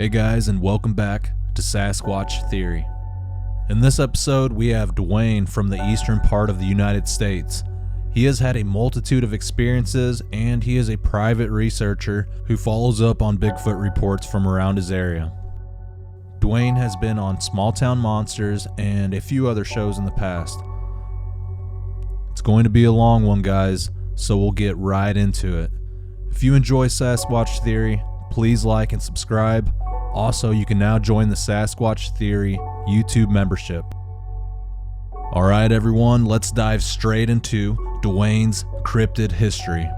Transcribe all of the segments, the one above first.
Hey guys, and welcome back to Sasquatch Theory. In this episode, we have Dwayne from the eastern part of the United States. He has had a multitude of experiences, and he is a private researcher who follows up on Bigfoot reports from around his area. Dwayne has been on Small Town Monsters and a few other shows in the past. It's going to be a long one, guys, so we'll get right into it. If you enjoy Sasquatch Theory, please like and subscribe. Also, you can now join the Sasquatch Theory YouTube membership. Alright everyone, let's dive straight into Dwayne's cryptid history.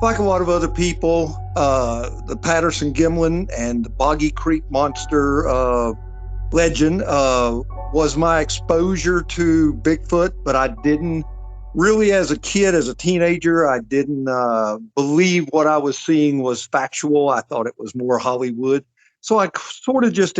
Like a lot of other people, the Patterson-Gimlin and the Boggy Creek Monster legend was my exposure to Bigfoot, but I didn't really, as a kid, as a teenager, I didn't believe what I was seeing was factual. I thought it was more Hollywood. So I sort of just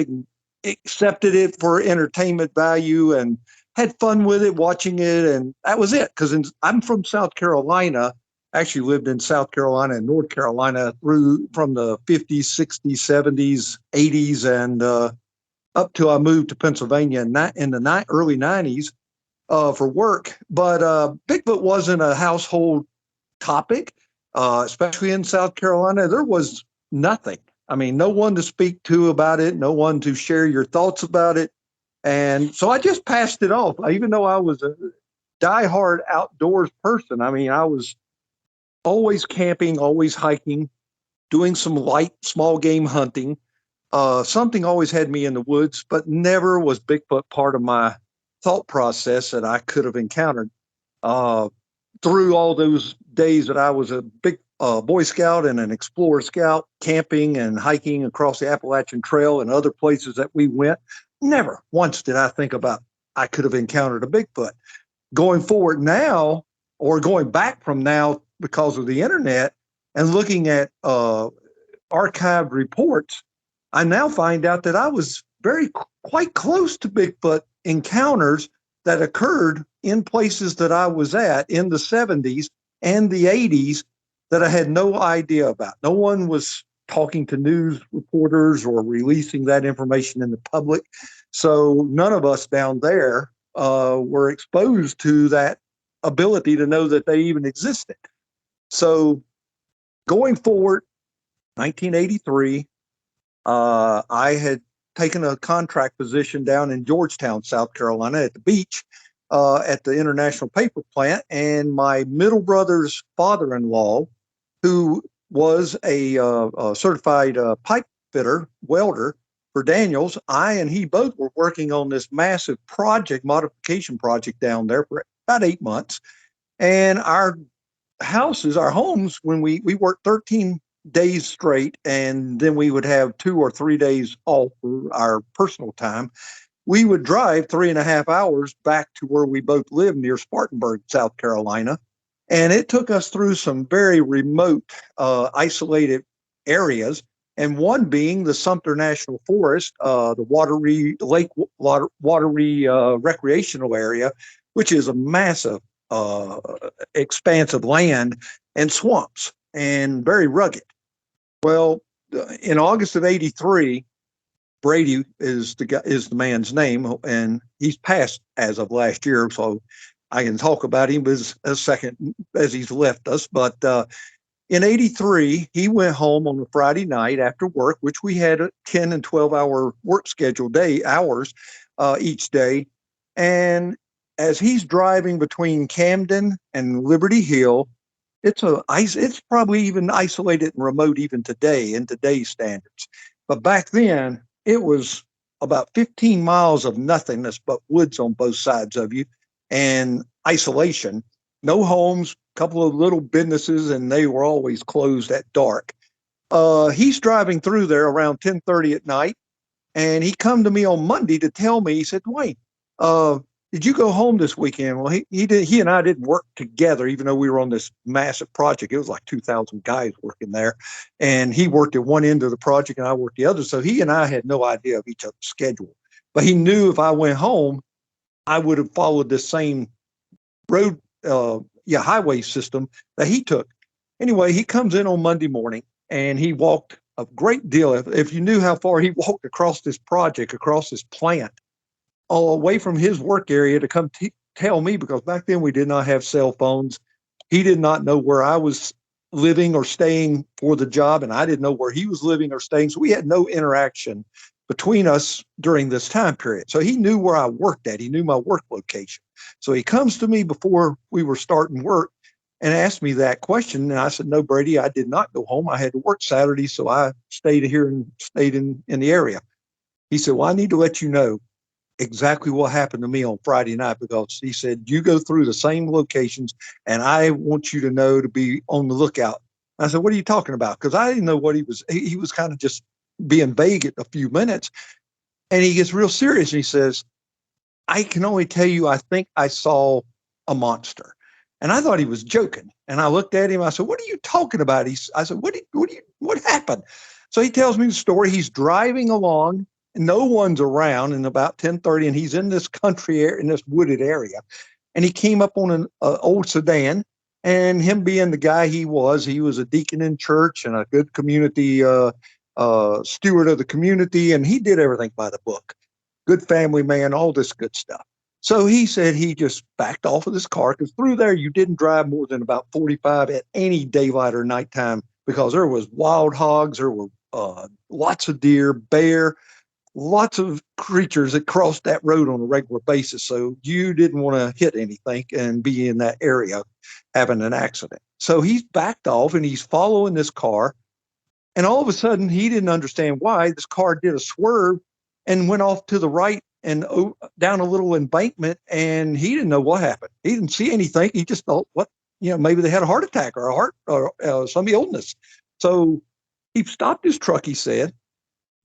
accepted it for entertainment value and had fun with it, watching it. And that was it. Because I'm from South Carolina. Actually lived in South Carolina and North Carolina from the 50s, 60s, 70s, 80s, and up till I moved to Pennsylvania in the early 90s. For work, but Bigfoot wasn't a household topic, especially in South Carolina. There was nothing. I mean, no one to speak to about it, no one to share your thoughts about it. And so I just passed it off, even though I was a diehard outdoors person. I mean, I was always camping, always hiking, doing some light, small game hunting. Something always had me in the woods, but never was Bigfoot part of my thought process that I could have encountered through all those days that I was a big Boy Scout and an Explorer Scout, camping and hiking across the Appalachian Trail and other places that we went. Never once did I think about I could have encountered a Bigfoot. Going forward now, or going back from now because of the internet and looking at archived reports, I now find out that I was quite close to Bigfoot encounters that occurred in places that I was at in the 70s and the 80s that I had no idea about. No one was talking to news reporters or releasing that information in the public. So none of us down there were exposed to that ability to know that they even existed. So going forward, 1983, I had taken a contract position down in Georgetown, South Carolina at the beach at the International Paper Plant. And my middle brother's father-in-law, who was a certified pipe fitter, welder for Daniels, I and he both were working on this massive modification project down there for about 8 months. And our homes, when we worked 13 days straight, and then we would have 2 or 3 days off for our personal time. We would drive 3.5 hours back to where we both lived near Spartanburg, South Carolina. And it took us through some very remote, isolated areas. And one being the Sumter National Forest, the Wateree recreational area, which is a massive expanse of land and swamps and very rugged. Well, in August of '83, Brady is the man's name, and he's passed as of last year, so I can talk about him as a second as he's left us. But in '83, he went home on a Friday night after work, which we had a 10 and 12-hour work schedule hours each day. And as he's driving between Camden and Liberty Hill, it's probably even isolated and remote even today in today's standards. But back then, it was about 15 miles of nothingness but woods on both sides of you and isolation. No homes, a couple of little businesses, and they were always closed at dark. He's driving through there around 10:30 at night, and he come to me on Monday to tell me, he said, "Dwayne, did you go home this weekend?" Well, he and I didn't work together, even though we were on this massive project. It was like 2,000 guys working there. And he worked at one end of the project and I worked the other. So he and I had no idea of each other's schedule. But he knew if I went home, I would have followed the same road highway system that he took. Anyway, he comes in on Monday morning and he walked a great deal. If you knew how far he walked across this project, across this plant, all away from his work area to come tell me, because back then we did not have cell phones. He did not know where I was living or staying for the job, and I didn't know where he was living or staying. So we had no interaction between us during this time period. So he knew where I worked at. He knew my work location. So he comes to me before we were starting work and asked me that question. And I said, no, Brady, I did not go home. I had to work Saturday. So I stayed here and stayed in the area. He said, well, I need to let you know exactly what happened to me on Friday night, because he said, you go through the same locations and I want you to know to be on the lookout. I said, what are you talking about? Because I didn't know what he was kind of just being vague at a few minutes. And he gets real serious and he says, I can only tell you, I think I saw a monster. And I thought he was joking. And I looked at him. I said, what are you talking about? I said, what happened? So he tells me the story. He's driving along. No one's around, and about 10:30, and he's in this country area, in this wooded area. And he came up on an old sedan, and him being the guy he was a deacon in church and a good community steward of the community. And he did everything by the book. Good family man, all this good stuff. So he said he just backed off of this car, because through there you didn't drive more than about 45 at any daylight or nighttime, because there was wild hogs, there were lots of deer, bear, lots of creatures that crossed that road on a regular basis. So you didn't want to hit anything and be in that area having an accident. So he's backed off and he's following this car. And all of a sudden, he didn't understand why this car did a swerve and went off to the right and down a little embankment. And he didn't know what happened. He didn't see anything. He just thought, maybe they had a heart attack or a heart or some illness. So he stopped his truck, he said,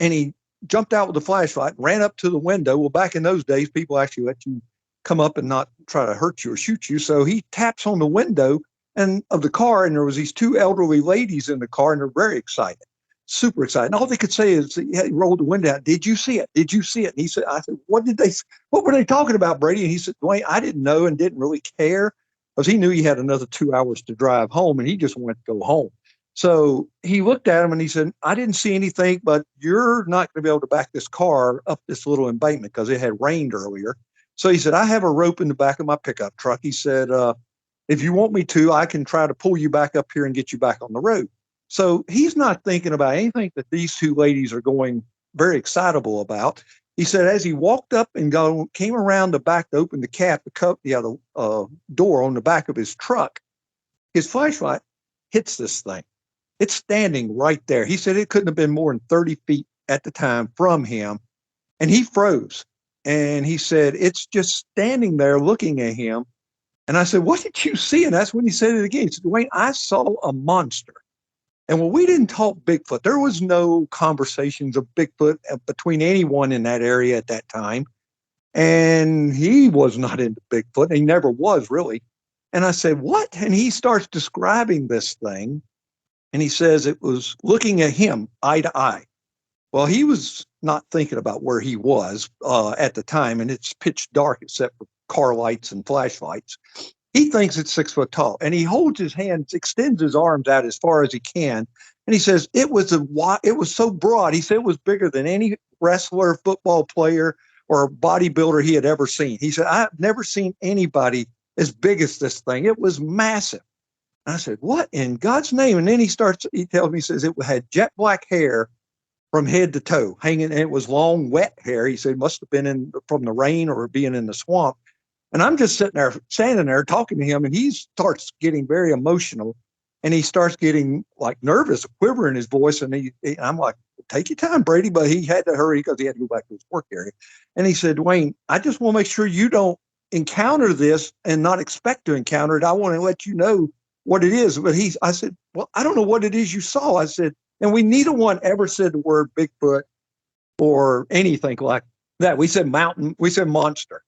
and he jumped out with a flashlight, ran up to the window. Well, back in those days, people actually let you come up and not try to hurt you or shoot you. So he taps on the window of the car, and there was these two elderly ladies in the car, and they're very excited, super excited. And all they could say is, he rolled the window out. Did you see it? Did you see it? And I said, what were they talking about, Brady? And he said, Dwayne, I didn't know and didn't really care, because he knew he had another 2 hours to drive home, and he just wanted to go home. So he looked at him and he said, I didn't see anything, but you're not going to be able to back this car up this little embankment because it had rained earlier. So he said, I have a rope in the back of my pickup truck. He said, if you want me to, I can try to pull you back up here and get you back on the road. So he's not thinking about anything that these two ladies are going very excitable about. He said, as he walked up and came around the back to open the door on the back of his truck, his flashlight hits this thing. It's standing right there. He said it couldn't have been more than 30 feet at the time from him. And he froze. And he said, it's just standing there looking at him. And I said, what did you see? And that's when he said it again. He said, Dwayne, I saw a monster. And when we didn't talk Bigfoot, there was no conversations of Bigfoot between anyone in that area at that time. And he was not into Bigfoot. He never was, really. And I said, what? And he starts describing this thing. And he says it was looking at him eye to eye. Well, he was not thinking about where he was at the time, and it's pitch dark except for car lights and flashlights. He thinks it's 6 foot tall, and he holds his hands, extends his arms out as far as he can, and he says it was so broad. He said it was bigger than any wrestler, football player, or bodybuilder he had ever seen. He said, I've never seen anybody as big as this thing. It was massive. I said, what in God's name? And then he tells me, he says it had jet black hair from head to toe hanging, and it was long, wet hair. He said it must have been from the rain or being in the swamp. And I'm just standing there talking to him, and he starts getting very emotional, and he starts getting like nervous, a quiver in his voice. And I'm like, take your time, Brady. But he had to hurry because he had to go back to his work area. And he said, Dwayne, I just want to make sure you don't encounter this and not expect to encounter it. I want to let you know what it is. But I said, well, I don't know what it is you saw. I said, and neither one ever said the word Bigfoot or anything like that. We said mountain, we said monster.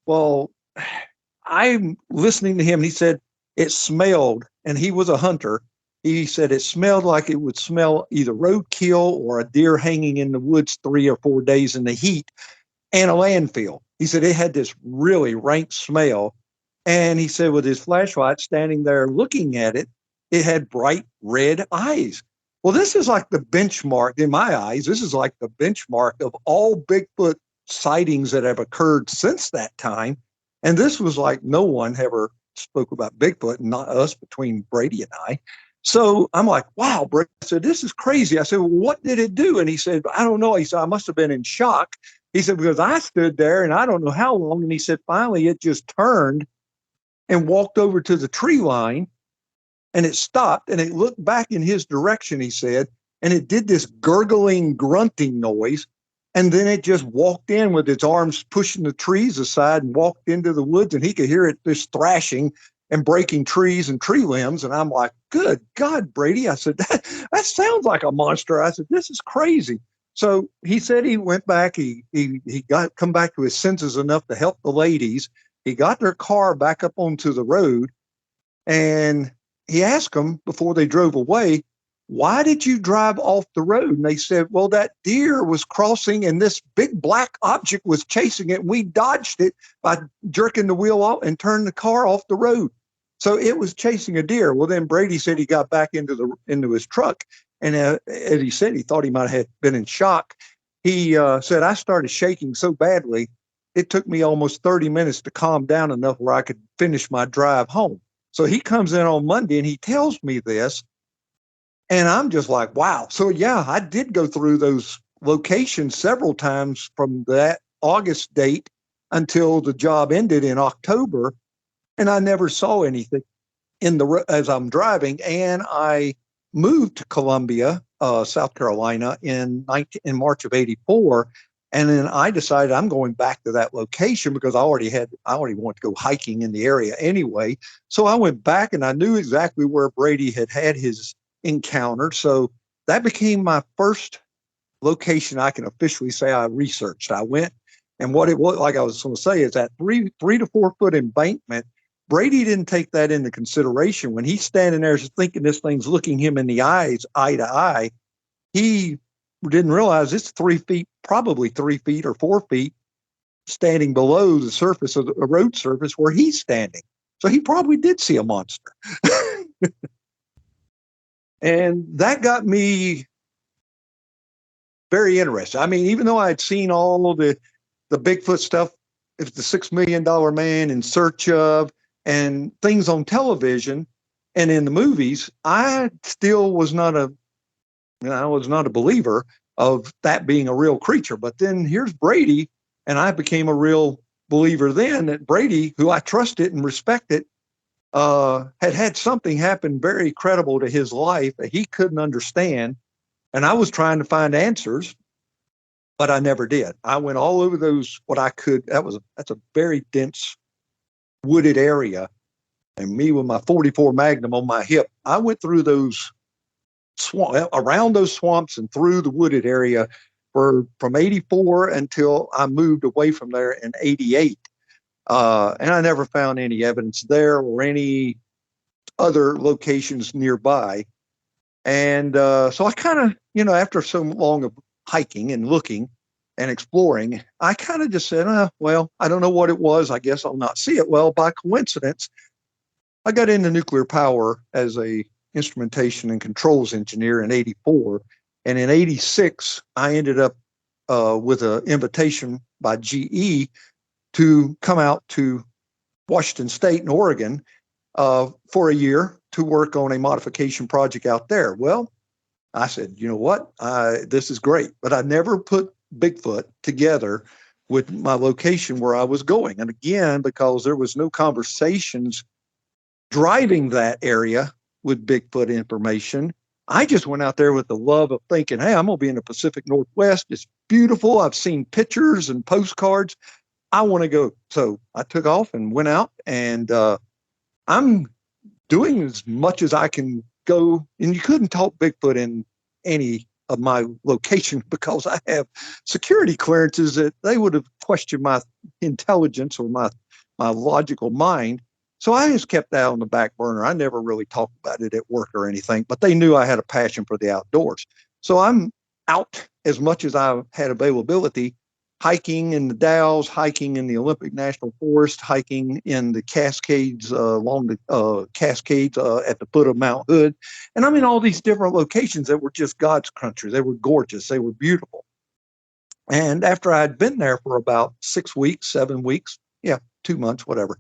Well, I'm listening to him, and he said it smelled, and he was a hunter. He said it smelled like it would smell either roadkill or a deer hanging in the woods 3 or 4 days in the heat and a landfill. He said it had this really rank smell. And he said, with his flashlight standing there looking at it, it had bright red eyes. Well, this is like the benchmark in my eyes. This is like the benchmark of all Bigfoot sightings that have occurred since that time. And this was like no one ever spoke about Bigfoot, not us, between Brady and I. So I'm like, wow, Brady. I said, this is crazy. I said, well, what did it do? And he said, I don't know. He said, I must have been in shock. He said, because I stood there and I don't know how long. And he said, finally, it just turned and walked over to the tree line, and it stopped and it looked back in his direction, he said, and it did this gurgling, grunting noise. And then it just walked in with its arms pushing the trees aside and walked into the woods, and he could hear it just thrashing and breaking trees and tree limbs. And I'm like, good God, Brady. I said, that sounds like a monster. I said, this is crazy. So he said he went back, he got come back to his senses enough to help the ladies. He got their car back up onto the road, and he asked them before they drove away, why did you drive off the road? And they said, well, that deer was crossing and this big black object was chasing it. And we dodged it by jerking the wheel off and turned the car off the road. So it was chasing a deer. Well, then Brady said he got back into his truck. And as he said, he thought he might have been in shock. He said, I started shaking so badly, it took me almost 30 minutes to calm down enough where I could finish my drive home. So he comes in on Monday and he tells me this, and I'm just like, wow. So yeah, I did go through those locations several times from that August date until the job ended in October, and I never saw anything as I'm driving. And I moved to Columbia, South Carolina in March of '84. And then I decided I'm going back to that location because I already wanted to go hiking in the area anyway. So I went back and I knew exactly where Brady had his encounter. So that became my first location I can officially say I researched. I went, and what it was, like I was going to say, is that 3 to 4 foot embankment. Brady didn't take that into consideration when he's standing there thinking this thing's looking him in the eyes, eye to eye. He didn't realize it's 3 feet, probably 3 feet or 4 feet, standing below the surface of the road surface where he's standing. So he probably did see a monster. And that got me very interested. I mean, even though I had seen all the Bigfoot stuff, it's the $6 million man in search of, and things on television and in the movies, I still was not a believer of that being a real creature. But then here's Brady, and I became a real believer then that Brady, who I trusted and respected, had something happen very credible to his life that he couldn't understand. And I was trying to find answers, but I never did. I went all over those, what I could. That's a very dense wooded area. And me with my 44 Magnum on my hip, I went through those around those swamps and through the wooded area from '84 until I moved away from there in '88. And I never found any evidence there or any other locations nearby. And so I kind of, after so long of hiking and looking and exploring, I kind of just said, well, I don't know what it was. I guess I'll not see it. Well, by coincidence, I got into nuclear power as a instrumentation and controls engineer in '84. And in '86, I ended up with an invitation by GE to come out to Washington State and Oregon for a year to work on a modification project out there. Well, I said, you know what? This is great. But I never put Bigfoot together with my location where I was going. And again, because there was no conversations driving that area with Bigfoot information, I just went out there with the love of thinking, hey, I'm going to be in the Pacific Northwest. It's beautiful. I've seen pictures and postcards. I want to go. So I took off and went out, and I'm doing as much as I can go. And you couldn't talk Bigfoot in any of my location because I have security clearances that they would have questioned my intelligence or my logical mind. So I just kept that on the back burner. I never really talked about it at work or anything, but they knew I had a passion for the outdoors. So I'm out as much as I had availability hiking in the Dalles, hiking in the Olympic National Forest, hiking in the Cascades, along the Cascades at the foot of Mount Hood. And I'm in all these different locations that were just God's country. They were gorgeous. They were beautiful. And after I'd been there for about 6 weeks, 7 weeks, 2 months, whatever,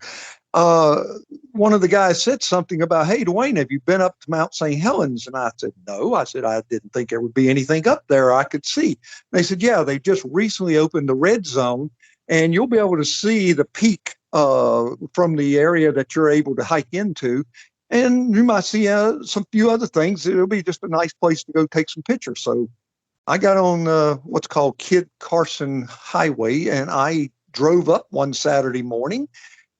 uh, one of the guys said something about, "Hey, Dwayne, have you been up to Mount St. Helens?" And I said, "No." I said, "I didn't think there would be anything up there I could see." And they said, "Yeah, they just recently opened the red zone, and you'll be able to see the peak from the area that you're able to hike into. And you might see some few other things. It'll be just a nice place to go take some pictures." So I got on what's called Kid Carson Highway, and I drove up one Saturday morning.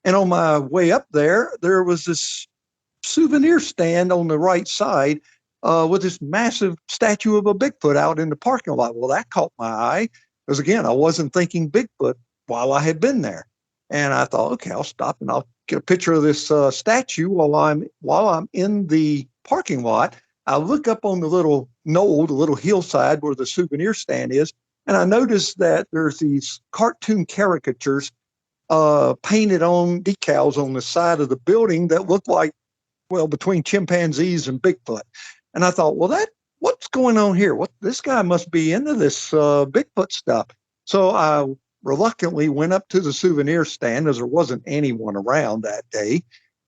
And on my way up there, there was this souvenir stand on the right side with this massive statue of a Bigfoot out in the parking lot. Well, that caught my eye because, again, I wasn't thinking Bigfoot while I had been there. And I thought, okay, I'll stop and I'll get a picture of this statue while I'm in the parking lot. I look up on the little knoll, the little hillside where the souvenir stand is, and I noticed that there's these cartoon caricatures painted on decals on the side of the building that look like, well, between chimpanzees and Bigfoot. And I thought, well, what's going on here? This guy must be into this Bigfoot stuff. So I reluctantly went up to the souvenir stand as there wasn't anyone around that day.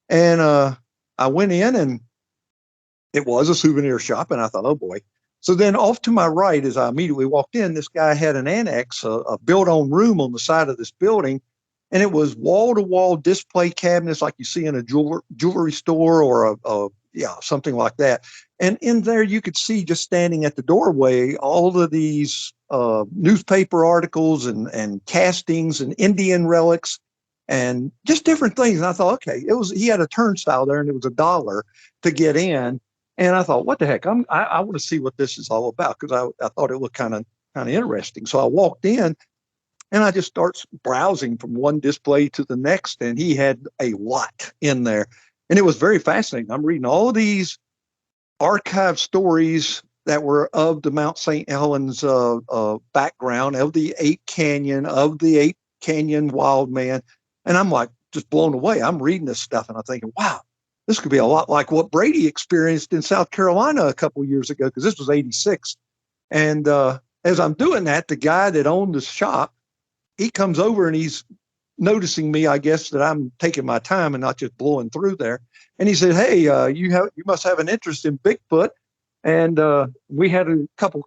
And I went in, and it was a souvenir shop, and I thought, oh boy. So then off to my right, as I immediately walked in, this guy had an annex, a built-on room on the side of this building. And it was wall-to-wall display cabinets like you see in a jewelry store or something like that. And in there, you could see, just standing at the doorway, all of these newspaper articles and castings and Indian relics and just different things. And I thought, okay, he had a turnstile there, and it was $1 to get in. And I thought, what the heck? I want to see what this is all about, because I thought it looked kind of interesting. So I walked in. And I just start browsing from one display to the next, and he had a lot in there. And it was very fascinating. I'm reading all of these archive stories that were of the Mount St. Helens background, of the Ape Canyon, of the Ape Canyon wild man. And I'm like just blown away. I'm reading this stuff, and I'm thinking, wow, this could be a lot like what Brady experienced in South Carolina a couple of years ago, because this was 86. And as I'm doing that, the guy that owned the shop, he comes over and he's noticing me, I guess, that I'm taking my time and not just blowing through there. And he said, "Hey, you must have an interest in Bigfoot." And we had a couple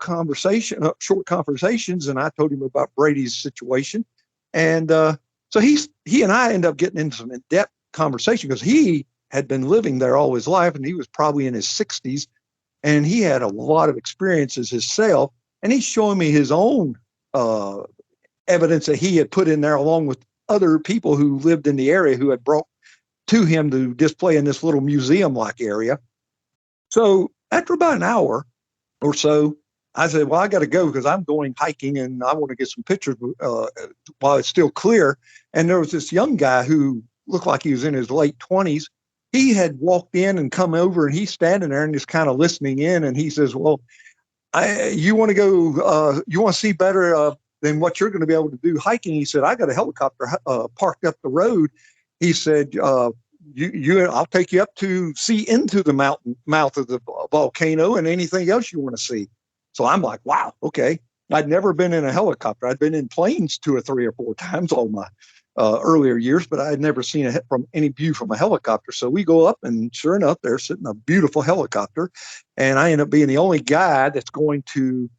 short conversations, and I told him about Brady's situation. And so he and I end up getting into some in-depth conversation, because he had been living there all his life, and he was probably in his 60s, and he had a lot of experiences himself. And he's showing me his own evidence that he had put in there, along with other people who lived in the area who had brought to him to display in this little museum-like area. So after about an hour or so, I said, well, I got to go, because I'm going hiking and I want to get some pictures while it's still clear. And there was this young guy who looked like he was in his late 20s. He had walked in and come over, and he's standing there and just kind of listening in. And he says, well, you want to go, you want to see better than what you're going to be able to do hiking? He said, I got a helicopter parked up the road. He said, I'll take you up to see into the mouth of the volcano and anything else you want to see. So I'm like, wow, okay. I'd never been in a helicopter. I'd been in planes 2 or 3 or 4 times all my earlier years, but I had never seen any view from a helicopter. So we go up, and sure enough, there's sitting a beautiful helicopter. And I end up being the only guy that's going to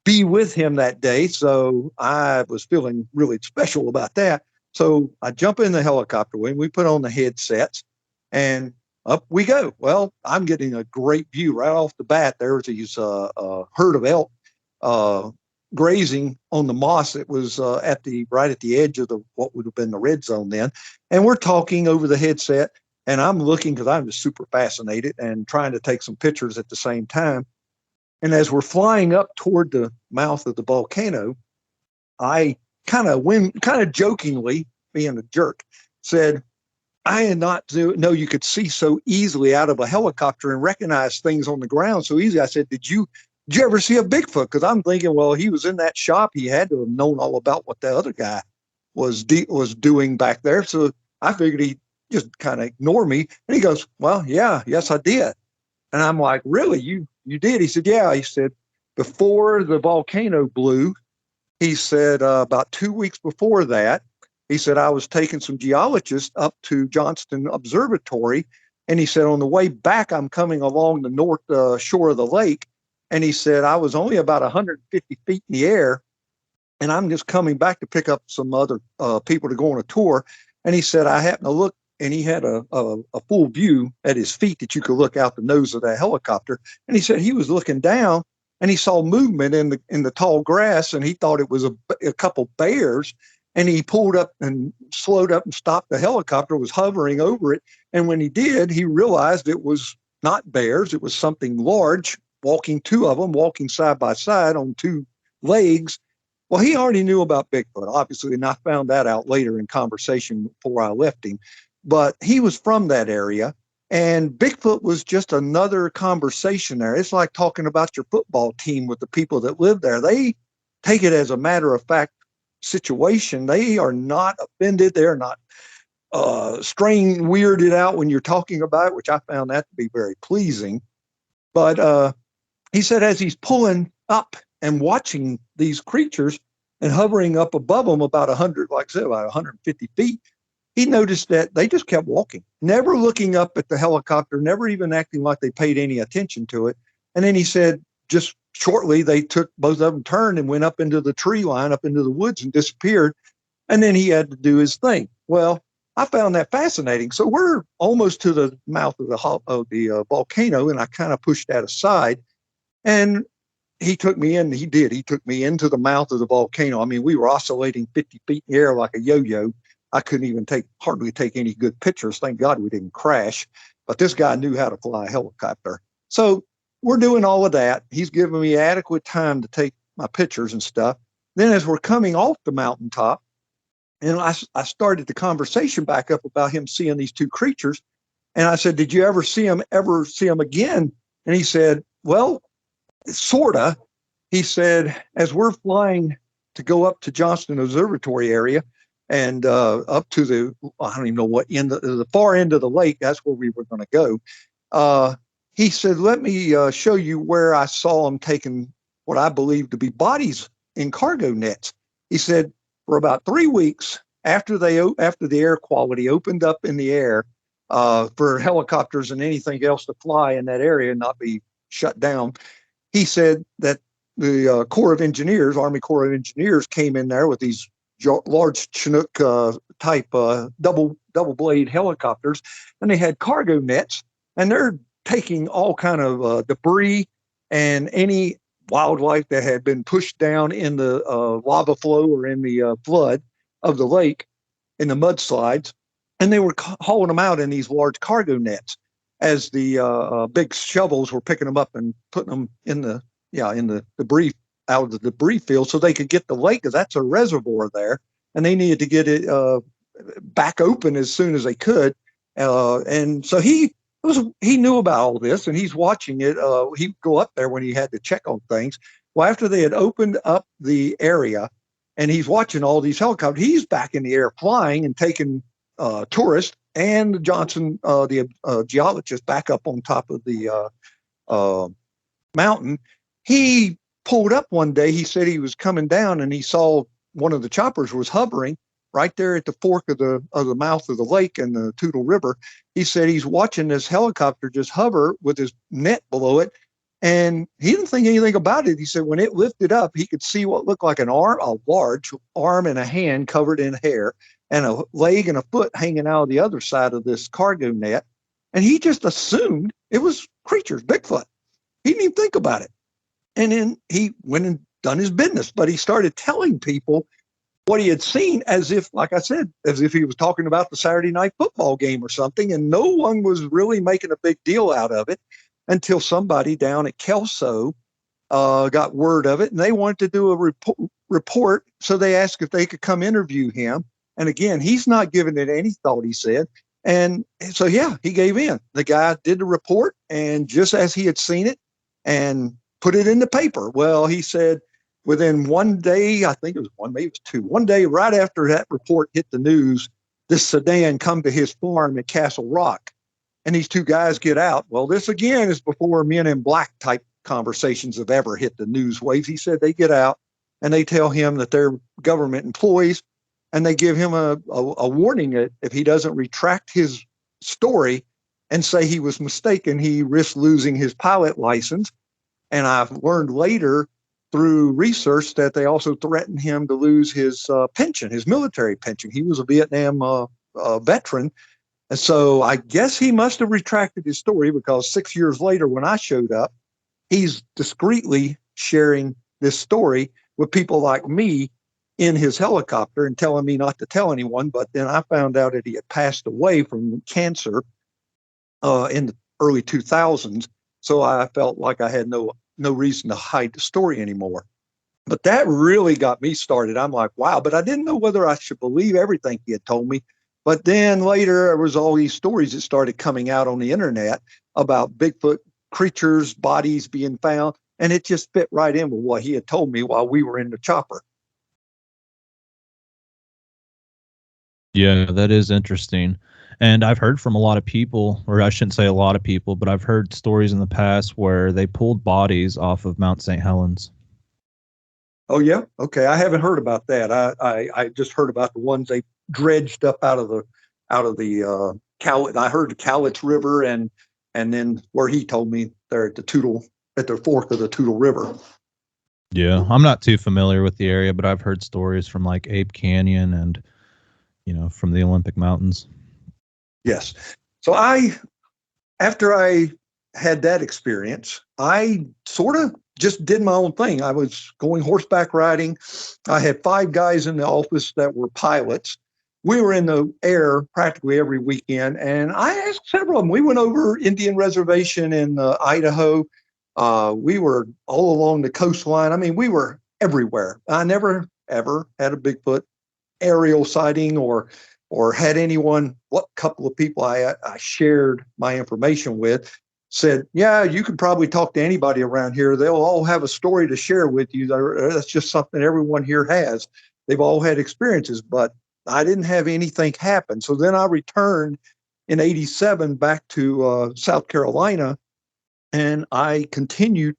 be with him that day. So I was feeling really special about that. So I jump in the helicopter, and we put on the headsets, and up we go. Well, I'm getting a great view right off the bat. There's these herd of elk grazing on the moss that was right at the edge of what would have been the red zone then. And we're talking over the headset, and I'm looking, because I'm just super fascinated and trying to take some pictures at the same time. And as we're flying up toward the mouth of the volcano, I kind of jokingly, being a jerk, said, I did not know you could see so easily out of a helicopter and recognize things on the ground so easy. I said, did you did you ever see a Bigfoot? Because I'm thinking, well, he was in that shop. He had to have known all about what the other guy was doing back there. So I figured he'd just kind of ignore me. And he goes, well, yeah, yes, I did. And I'm like, really? You did? He said, yeah. He said, before the volcano blew, he said, about 2 weeks before that, he said, I was taking some geologists up to Johnston Observatory. And he said, on the way back, I'm coming along the north shore of the lake. And he said, I was only about 150 feet in the air. And I'm just coming back to pick up some other people to go on a tour. And he said, I happened to look, and he had a full view at his feet that you could look out the nose of that helicopter. And he said he was looking down and he saw movement in the tall grass, and he thought it was a couple bears. And he pulled up and slowed up and stopped the helicopter, was hovering over it. And when he did, he realized it was not bears. It was something large, two of them walking side by side on two legs. Well, he already knew about Bigfoot, obviously, and I found that out later in conversation before I left him. But he was from that area, and Bigfoot was just another conversation there. It's like talking about your football team with the people that live there. They take it as a matter of fact situation. They are not offended. They're not weirded out when you're talking about it, which I found that to be very pleasing. But he said as he's pulling up and watching these creatures and hovering up above them about 100, like I said, about 150 feet, he noticed that they just kept walking, never looking up at the helicopter, never even acting like they paid any attention to it. And then he said just shortly, both of them turned and went up into the tree line, up into the woods, and disappeared. And then he had to do his thing. Well, I found that fascinating. So we're almost to the mouth of the volcano, and I kind of pushed that aside. And he took me in. He did. He took me into the mouth of the volcano. I mean, we were oscillating 50 feet in the air like a yo-yo. I couldn't even hardly take any good pictures. Thank God we didn't crash. But this guy knew how to fly a helicopter. So we're doing all of that. He's giving me adequate time to take my pictures and stuff. Then as we're coming off the mountaintop, and I started the conversation back up about him seeing these two creatures. And I said, did you ever see them again? And he said, well, sorta. He said, as we're flying to go up to Johnston Observatory area and up to I don't even know what end, the far end of the lake, that's where we were going to go. He said, let me show you where I saw them taking what I believe to be bodies in cargo nets. He said, for about 3 weeks after the air quality opened up in the air for helicopters and anything else to fly in that area and not be shut down, he said that the Army Corps of Engineers came in there with these large Chinook type double blade helicopters, and they had cargo nets, and they're taking all kind of debris and any wildlife that had been pushed down in the lava flow or in the flood of the lake in the mudslides, and they were hauling them out in these large cargo nets as the big shovels were picking them up and putting them in the debris, out of the debris field, so they could get the lake, because that's a reservoir there, and they needed to get it back open as soon as they could. And so he knew about all this, and he's watching it. He'd go up there when he had to check on things. Well, after they had opened up the area, and he's watching all these helicopters, he's back in the air flying and taking tourists and the geologist back up on top of the mountain. He pulled up one day. He said he was coming down, and he saw one of the choppers was hovering right there at the fork of the mouth of the lake and the Toutle River. He said he's watching this helicopter just hover with his net below it, and he didn't think anything about it. He said when it lifted up, he could see what looked like a large arm and a hand covered in hair, and a leg and a foot hanging out of the other side of this cargo net. And he just assumed it was creatures, Bigfoot. He didn't even think about it. And then he went and done his business, but he started telling people what he had seen as if, like I said, as if he was talking about the Saturday night football game or something. And no one was really making a big deal out of it until somebody down at Kelso got word of it, and they wanted to do a report. So they asked if they could come interview him. And again, he's not giving it any thought, he said. And so, yeah, he gave in. The guy did the report, and just as he had seen it and put it in the paper. Well, he said within one day, I think it was one, maybe it was two, one day right after that report hit the news, this sedan come to his farm at Castle Rock. And these two guys get out. Well, this again is before Men in Black type conversations have ever hit the news waves. He said they get out and they tell him that they're government employees, and they give him a warning that if he doesn't retract his story and say he was mistaken, he risks losing his pilot license. And I've learned later through research that they also threatened him to lose his pension, his military pension. He was a Vietnam veteran. And so I guess he must have retracted his story, because 6 years later, when I showed up, he's discreetly sharing this story with people like me in his helicopter and telling me not to tell anyone. But then I found out that he had passed away from cancer in the early 2000s. So I felt like I had no reason to hide the story anymore. But that really got me started. I'm like, wow, but I didn't know whether I should believe everything he had told me. But then later, there was all these stories that started coming out on the internet about Bigfoot creatures, bodies being found, and it just fit right in with what he had told me while we were in the chopper. Yeah, that is interesting. And I've heard from a lot of people, or I shouldn't say a lot of people, but I've heard stories in the past where they pulled bodies off of Mount St. Helens. Oh, yeah? Okay. I haven't heard about that. I just heard about the ones they dredged up out of the Cowlitz. I heard the Cowlitz River, and then where he told me they're at the fork of the Toutle River. Yeah, I'm not too familiar with the area, but I've heard stories from like Ape Canyon and, from the Olympic Mountains. Yes. So after I had that experience, I sort of just did my own thing. I was going horseback riding. I had 5 guys in the office that were pilots. We were in the air practically every weekend, and I asked several of them. We went over Indian Reservation in Idaho. We were all along the coastline. I mean, we were everywhere. I never, ever had a Bigfoot aerial sighting or had anyone. What couple of people I shared my information with said, yeah, you could probably talk to anybody around here. They'll all have a story to share with you. That's just something everyone here has. They've all had experiences, but I didn't have anything happen. So then I returned in 87 back to South Carolina, and I continued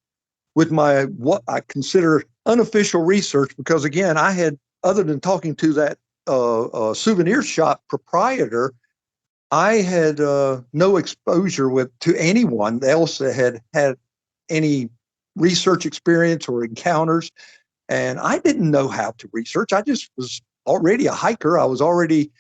with my what I consider unofficial research, because again, I had, other than talking to that souvenir shop proprietor, I had no exposure to anyone else that had had any research experience or encounters. And I didn't know how to research. I just was already a hiker. I was already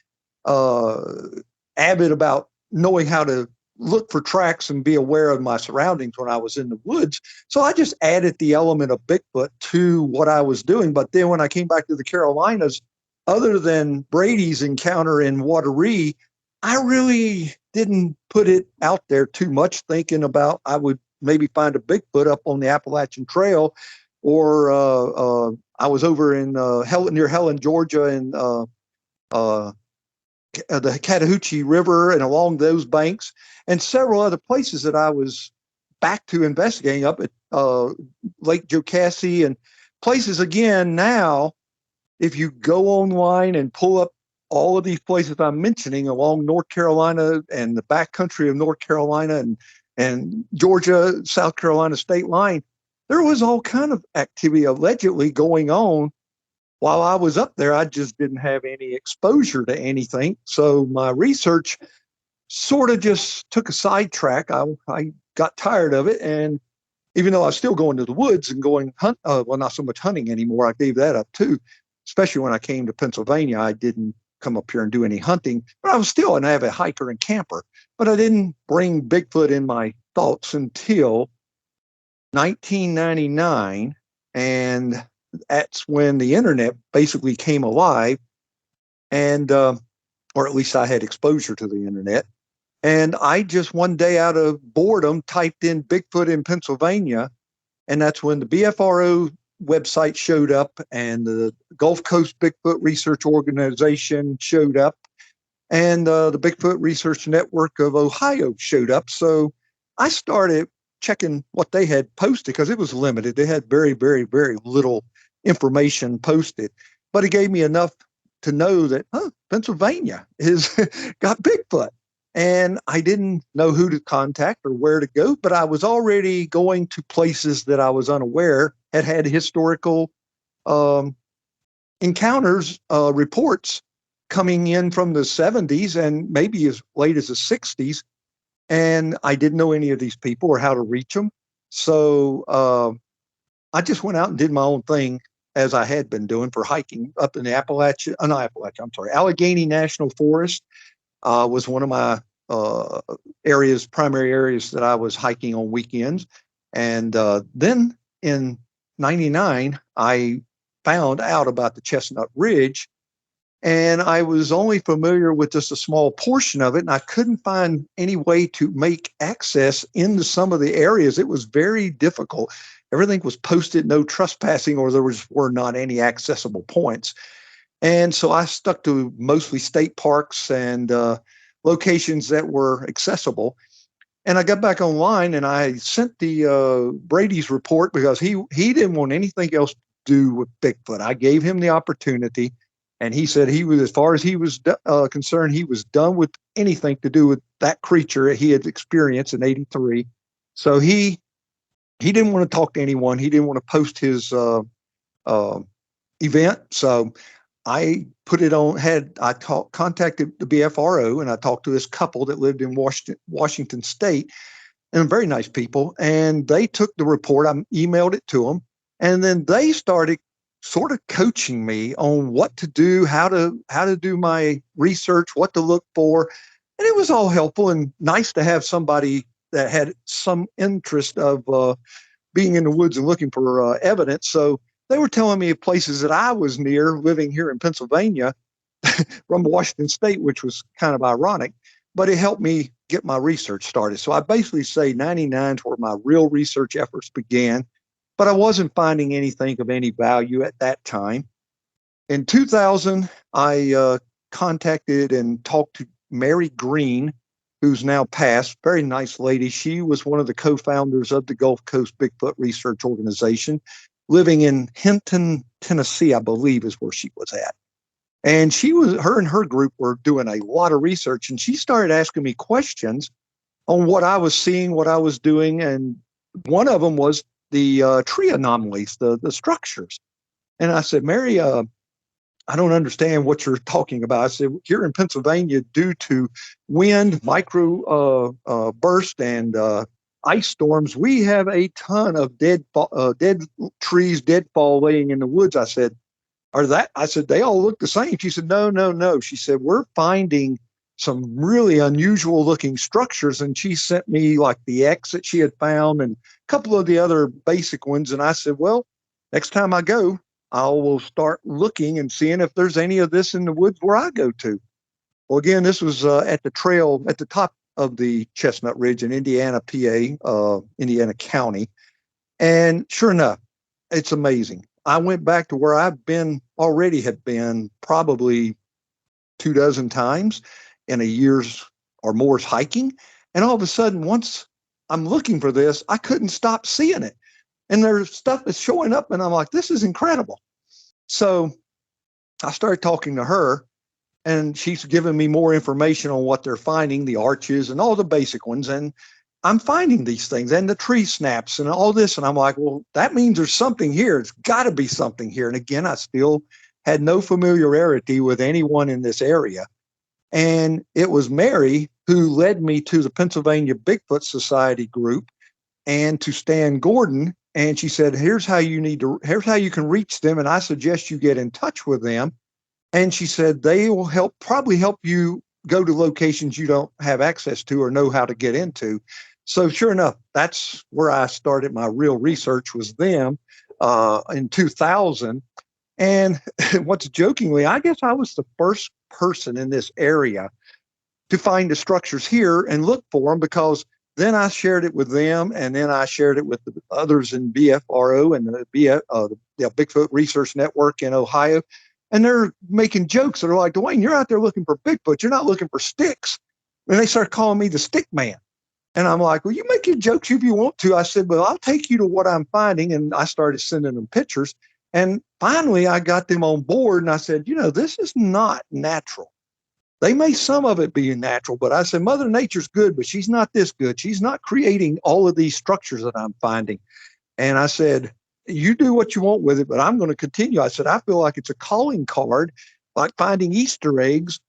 avid about knowing how to look for tracks and be aware of my surroundings when I was in the woods. So I just added the element of Bigfoot to what I was doing. But then when I came back to the Carolinas, other than Brady's encounter in Wateree, I really didn't put it out there too much, thinking about I would maybe find a Bigfoot up on the Appalachian Trail, or I was over in near Helen, Georgia, and the Chattahoochee River and along those banks, and several other places that I was back to investigating up at Lake Jocassee and places again. Now, if you go online and pull up all of these places I'm mentioning along North Carolina and the backcountry of North Carolina and Georgia, South Carolina state line, there was all kind of activity allegedly going on while I was up there. I just didn't have any exposure to anything. So my research sort of just took a sidetrack. I got tired of it. And even though I was still going to the woods and going hunt, well, not so much hunting anymore, I gave that up too. Especially when I came to Pennsylvania, I didn't come up here and do any hunting, but I was still an avid hiker and camper. But I didn't bring Bigfoot in my thoughts until 1999. And that's when the internet basically came alive, and or at least I had exposure to the internet. And I just one day out of boredom typed in Bigfoot in Pennsylvania, and that's when the BFRO website showed up, and the Gulf Coast Bigfoot Research Organization showed up, and the Bigfoot Research Network of Ohio showed up. So I started checking what they had posted because it was limited. They had very, very, very little information posted, but it gave me enough to know that Pennsylvania is got Bigfoot. And I didn't know who to contact or where to go, but I was already going to places that I was unaware had historical encounters, reports coming in from the 70s and maybe as late as the 60s. And I didn't know any of these people or how to reach them. So I just went out and did my own thing as I had been doing for hiking up in the Allegheny National Forest. Was one of my primary areas that I was hiking on weekends. And then in 99, I found out about the Chestnut Ridge, and I was only familiar with just a small portion of it, and I couldn't find any way to make access into some of the areas. It was very difficult. Everything was posted, no trespassing, or were not any accessible points. And so I stuck to mostly state parks and locations that were accessible. And I got back online and I sent the Brady's report because he didn't want anything else to do with Bigfoot. I gave him the opportunity, and he said he was, as far as he was concerned, he was done with anything to do with that creature he had experienced in '83. So he didn't want to talk to anyone. He didn't want to post his event. So I put it on, contacted the BFRO, and I talked to this couple that lived in Washington State, and very nice people. And they took the report, I emailed it to them, and then they started sort of coaching me on what to do, how to do my research, what to look for. And it was all helpful and nice to have somebody that had some interest of being in the woods and looking for evidence. So they were telling me of places that I was near, living here in Pennsylvania from Washington State, which was kind of ironic, but it helped me get my research started. So I basically say 99 is where my real research efforts began, but I wasn't finding anything of any value at that time. In 2000, I contacted and talked to Mary Green, who's now passed, very nice lady. She was one of the co-founders of the Gulf Coast Bigfoot Research Organization, living in Hinton, Tennessee, I believe is where she was at. And her and her group were doing a lot of research, and she started asking me questions on what I was seeing, what I was doing. And one of them was the tree anomalies, the structures. And I said, Mary, I don't understand what you're talking about. I said, here in Pennsylvania, due to wind, micro burst, and ice storms, we have a ton of dead trees, deadfall laying in the woods. I said, they all look the same. She said, no. She said, we're finding some really unusual looking structures. And she sent me like the X that she had found and a couple of the other basic ones. And I said, well, next time I go, I will start looking and seeing if there's any of this in the woods where I go to. Well, again, this was at the trail at the top of the Chestnut Ridge in Indiana, PA, Indiana County. And sure enough, it's amazing. I went back to where had been probably 24 times in a year's or more's hiking. And all of a sudden, once I'm looking for this, I couldn't stop seeing it. And there's stuff that's showing up, and I'm like, this is incredible. So I started talking to her, and she's giving me more information on what they're finding, the arches and all the basic ones. And I'm finding these things and the tree snaps and all this. And I'm like, well, that means there's something here. It's got to be something here. And again, I still had no familiarity with anyone in this area. And it was Mary who led me to the Pennsylvania Bigfoot Society group and to Stan Gordon. And she said, here's how you can reach them. And I suggest you get in touch with them. And she said, they will probably help you go to locations you don't have access to or know how to get into. So sure enough, that's where I started my real research, was them in 2000. And what's jokingly, I guess I was the first person in this area to find the structures here and look for them, because then I shared it with them, and then I shared it with the others in BFRO and the Bigfoot Research Network in Ohio. And they're making jokes. They're like, Dwayne, you're out there looking for Bigfoot. You're not looking for sticks. And they start calling me the stick man. And I'm like, well, you make your jokes if you want to. I said, well, I'll take you to what I'm finding. And I started sending them pictures. And finally, I got them on board. And I said, this is not natural. They may some of it be natural, but I said, Mother Nature's good, but she's not this good. She's not creating all of these structures that I'm finding. And I said, you do what you want with it, but I'm going to continue. I said, I feel like it's a calling card, like finding Easter eggs,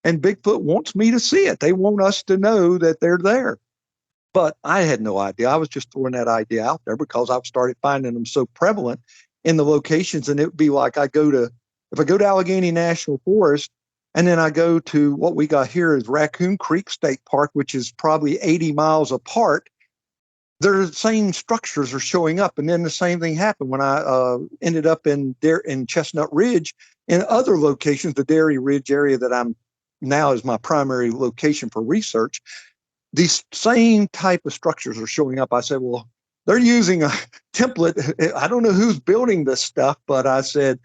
and Bigfoot wants me to see it. They want us to know that they're there. But I had no idea. I was just throwing that idea out there because I've started finding them so prevalent in the locations. And it would be like if I go to Allegheny National Forest, and then I go to what we got here is Raccoon Creek State Park, which is probably 80 miles apart. The same structures are showing up. And then the same thing happened when I ended up in Chestnut Ridge and other locations, the Dairy Ridge area that I'm now is my primary location for research. These same type of structures are showing up. I said, well, they're using a template. I don't know who's building this stuff, but I said,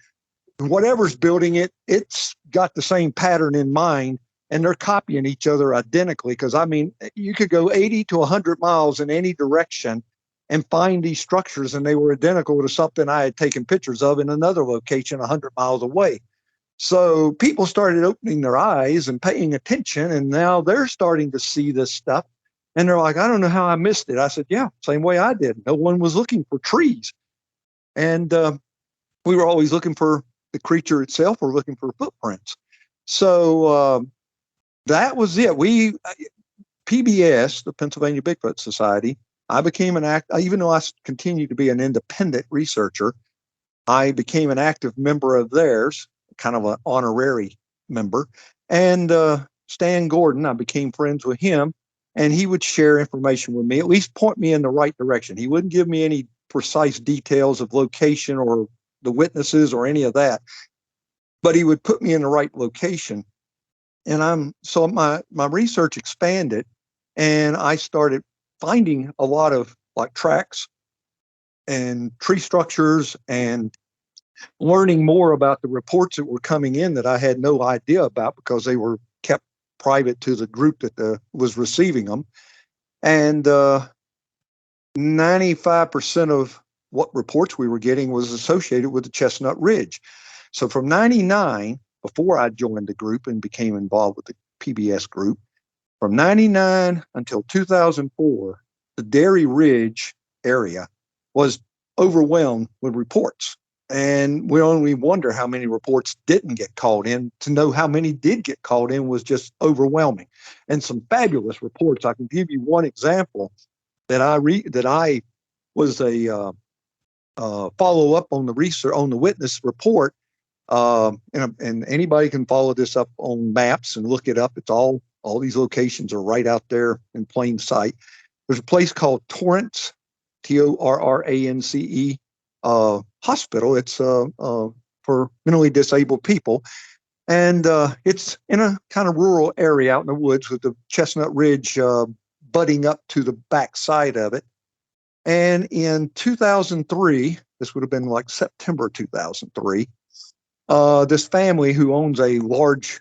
whatever's building it, it's got the same pattern in mind, and they're copying each other identically. Because, I mean, you could go 80 to 100 miles in any direction and find these structures, and they were identical to something I had taken pictures of in another location 100 miles away. So people started opening their eyes and paying attention, and now they're starting to see this stuff. And they're like, I don't know how I missed it. I said, yeah, same way I did. No one was looking for trees. And we were always looking for the creature itself or looking for footprints. So that was it. PBS, the Pennsylvania Bigfoot Society, I became even though I continued to be an independent researcher, I became an active member of theirs, kind of an honorary member. And Stan Gordon, I became friends with him, and he would share information with me, at least point me in the right direction. He wouldn't give me any precise details of location or the witnesses or any of that, but he would put me in the right location. And so my research expanded, and I started finding a lot of like tracks and tree structures and learning more about the reports that were coming in that I had no idea about because they were kept private to the group that was receiving them. And 95% of what reports we were getting was associated with the Chestnut Ridge. So from 99, before I joined the group and became involved with the PBS group, from 99 until 2004, the Dairy Ridge area was overwhelmed with reports. And we only wonder how many reports didn't get called in. To know how many did get called in was just overwhelming. And some fabulous reports. I can give you one example that I was a follow up on the research on the witness report. And anybody can follow this up on maps and look it up. It's all these locations are right out there in plain sight. There's a place called Torrance, Torrance, hospital. It's for mentally disabled people. And it's in a kind of rural area out in the woods with the Chestnut Ridge butting up to the back side of it. And in 2003, this would have been like September 2003, this family who owns a large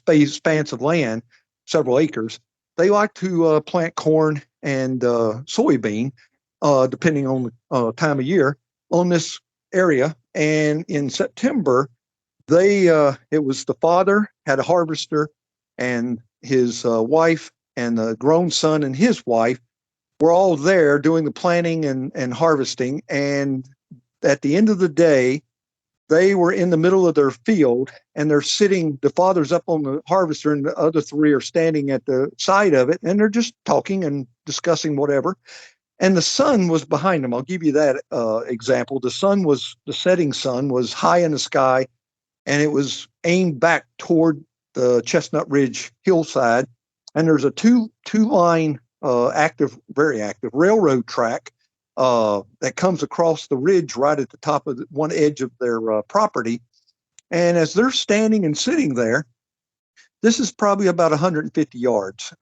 expanse of land, several acres, they like to plant corn and soybean, depending on the time of year, on this area. And in September, it was the father had a harvester, and his wife and the grown son and his wife were all there doing the planting and harvesting. And at the end of the day, they were in the middle of their field, and they're sitting, the father's up on the harvester and the other three are standing at the side of it, and they're just talking and discussing whatever. And the sun was behind them. I'll give you that example. The setting sun was high in the sky, and it was aimed back toward the Chestnut Ridge hillside. And there's a two-line very active railroad track that comes across the ridge right at the top of one edge of their property. And as they're standing and sitting there, this is probably about 150 yards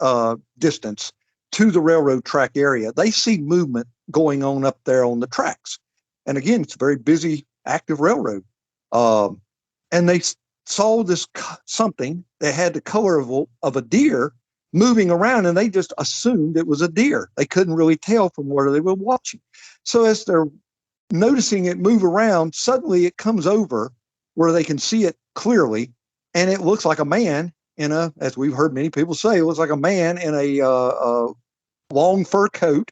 distance to the railroad track area. They see movement going on up there on the tracks. And again, it's a very busy, active railroad. And they saw this something that had the color of a deer, moving around, and they just assumed it was a deer. They couldn't really tell from where they were watching. So as they're noticing it move around, suddenly it comes over where they can see it clearly, and it looks like a man in a, as we've heard many people say, it looks like a man in a long fur coat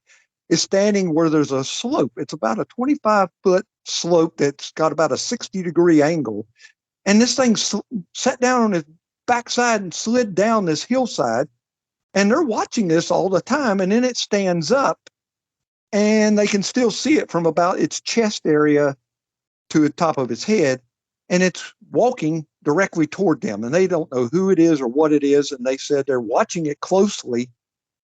is standing where there's a slope. It's about a 25-foot slope that's got about a 60-degree angle. And this thing sat down on its backside and slid down this hillside. And they're watching this all the time. And then it stands up, and they can still see it from about its chest area to the top of its head. And it's walking directly toward them. And they don't know who it is or what it is. And they said they're watching it closely.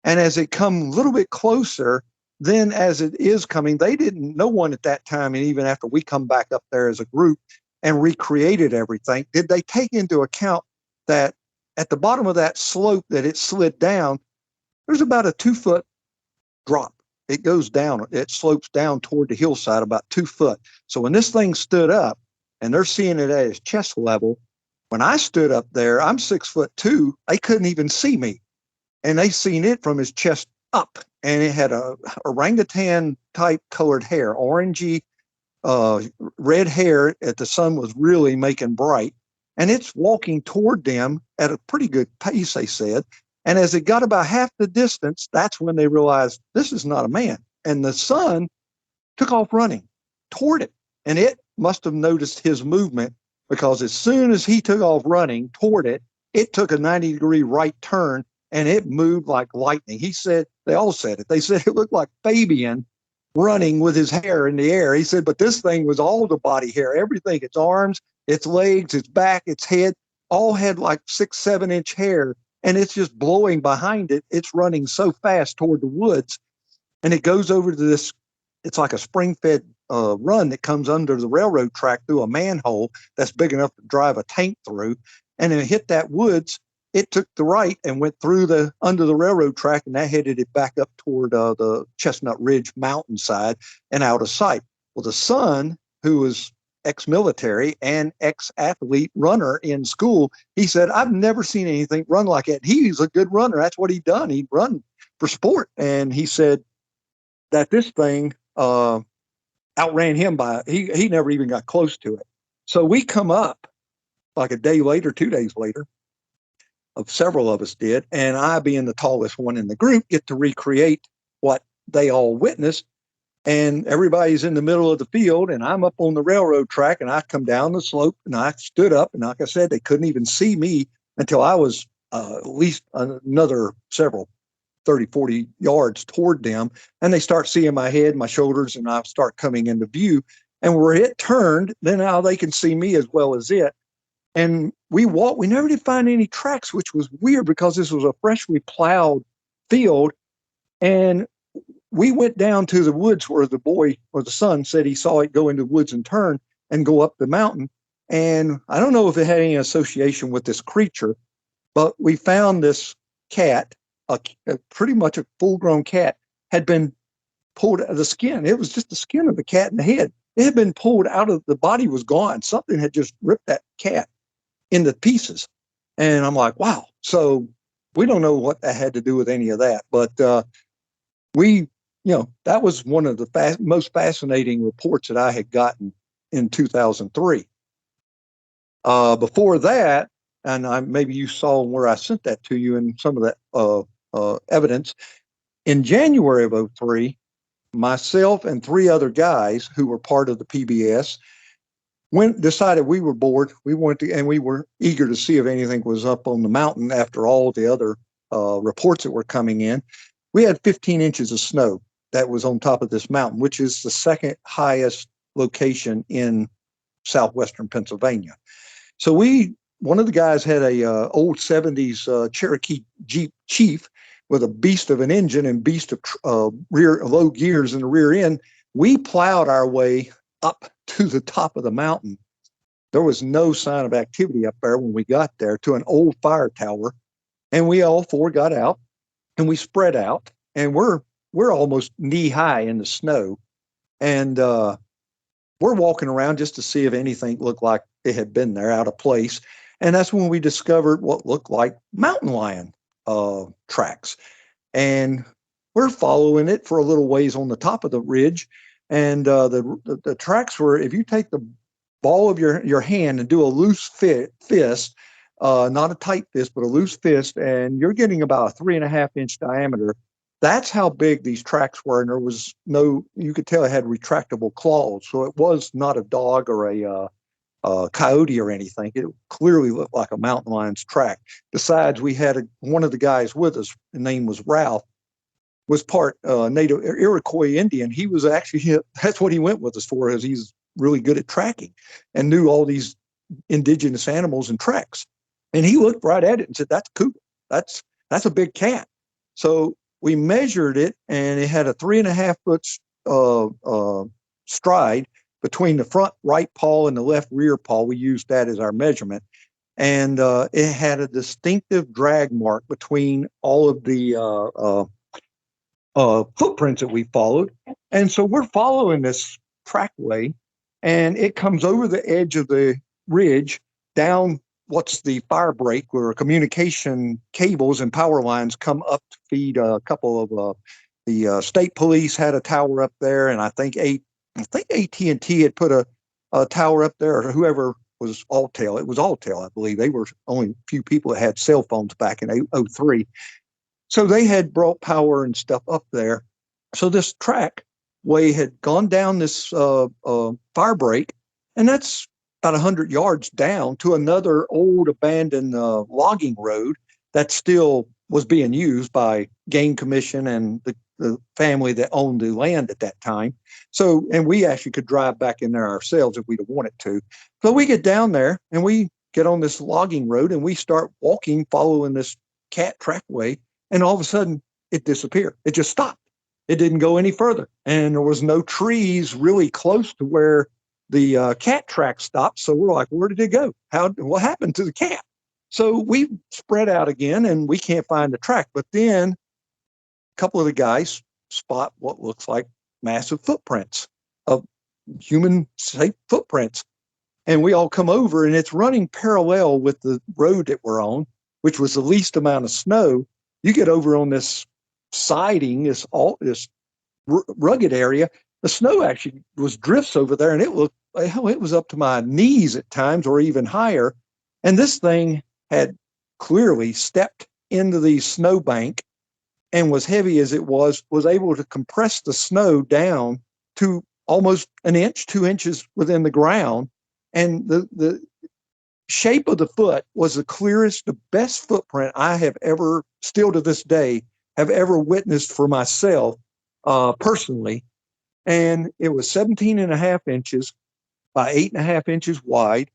And as it come a little bit closer, then as it is coming, they didn't, no one at that time, and even after we come back up there as a group and recreated everything, did they take into account that at the bottom of that slope that it slid down, there's about a 2-foot drop. It goes down, it slopes down toward the hillside about 2 foot. So when this thing stood up, and they're seeing it at its chest level, when I stood up there, I'm 6'2", they couldn't even see me. And they seen it from his chest up, and it had a orangutan type colored hair, orangey, red hair that the sun was really making bright. And it's walking toward them at a pretty good pace, they said. And as it got about half the distance, that's when they realized this is not a man. And the son took off running toward it. And it must have noticed his movement, because as soon as he took off running toward it, it took a 90-degree right turn, and it moved like lightning. He said, they all said it. They said it looked like Fabian running with his hair in the air. He said, but this thing was all the body hair, everything, its arms, its legs, its back, its head, all had like 6-7 inch hair. And it's just blowing behind it. It's running so fast toward the woods. And it goes over to this, it's like a spring-fed run that comes under the railroad track through a manhole that's big enough to drive a tank through. And it hit that woods. It took the right and went through under the railroad track, and that headed it back up toward the Chestnut Ridge mountainside and out of sight. Well, the son, who was ex-military and ex-athlete runner in school, he said, I've never seen anything run like that. He's a good runner. That's what he'd done. He'd run for sport. And he said that this thing outran him by, he never even got close to it. So we come up like a day later, 2 days later, of several of us did, and I, being the tallest one in the group, get to recreate what they all witnessed. And everybody's in the middle of the field, and I'm up on the railroad track, and I come down the slope, and I stood up, and like I said, they couldn't even see me until I was at least another several 30, 40 yards toward them. And they start seeing my head, my shoulders, and I start coming into view. And where it turned, then now they can see me as well as it. And we walked, we never did find any tracks, which was weird because this was a freshly plowed field. And we went down to the woods where the boy or the son said he saw it go into the woods and turn and go up the mountain. And I don't know if it had any association with this creature, but we found this cat, pretty much a full-grown cat, had been pulled out of the skin. It was just the skin of the cat and the head. It had been pulled out of the body, was gone. Something had just ripped that cat into pieces. And I'm like, wow. So we don't know what that had to do with any of that. But that was one of the most fascinating reports that I had gotten in 2003. Before that, and maybe you saw where I sent that to you in some of that evidence, in January of 2003, myself and 3 other guys who were part of the PBS decided we were bored. We wanted to, and we were eager to see if anything was up on the mountain after all the other reports that were coming in. We had 15 inches of snow that was on top of this mountain, which is the second highest location in southwestern Pennsylvania. So one of the guys had a old 70s Cherokee Jeep Chief with a beast of an engine and beast of rear low gears in the rear end. We plowed our way up to the top of the mountain. There was no sign of activity up there when we got there, to an old fire tower. And we all 4 got out and we spread out, and we're almost knee high in the snow. And we're walking around just to see if anything looked like it had been there out of place. And that's when we discovered what looked like mountain lion tracks. And we're following it for a little ways on the top of the ridge. And the tracks were, if you take the ball of your hand and do a loose fist, not a tight fist, but a loose fist, and you're getting about a 3.5-inch diameter. That's how big these tracks were. And there was you could tell it had retractable claws. So it was not a dog or a coyote or anything. It clearly looked like a mountain lion's track. Besides, we had one of the guys with us, the name was Ralph, was part Native Iroquois Indian. He was actually, that's what he went with us for, is he's really good at tracking and knew all these indigenous animals and tracks. And he looked right at it and said, "That's cool. That's a big cat." So we measured it, and it had a 3.5-foot stride between the front right paw and the left rear paw. We used that as our measurement. And it had a distinctive drag mark between all of the footprints that we followed. And so we're following this trackway, and it comes over the edge of the ridge down what's the fire break, where communication cables and power lines come up to feed a couple of the state police had a tower up there, and I think AT&T had put a tower up there, or whoever was Alltel. It was Alltel, I believe. They were only a few people that had cell phones back in 2003. So they had brought power and stuff up there. So this trackway had gone down this fire break, and that's about 100 yards down to another old abandoned logging road that still was being used by Game Commission and the family that owned the land at that time. So, and we actually could drive back in there ourselves if we'd have wanted to. So we get down there and we get on this logging road and we start walking, following this cat trackway. And all of a sudden it disappeared. It just stopped. It didn't go any further. And there was no trees really close to where the cat track stopped. So we're like, where did it go? What happened to the cat? So we spread out again and we can't find the track. But then a couple of the guys spot what looks like massive footprints of human safe footprints. And we all come over, and it's running parallel with the road that we're on, which was the least amount of snow. You get over on this siding, this rugged area, the snow actually was drifts over there, and it looked, hell, it was up to my knees at times or even higher. And this thing had clearly stepped into the snowbank, and was heavy as it was able to compress the snow down to almost an inch, 2 inches within the ground. And the shape of the foot was the clearest, the best footprint I have ever, still to this day, have ever witnessed for myself personally. And it was 17.5 inches by 8.5 inches wide.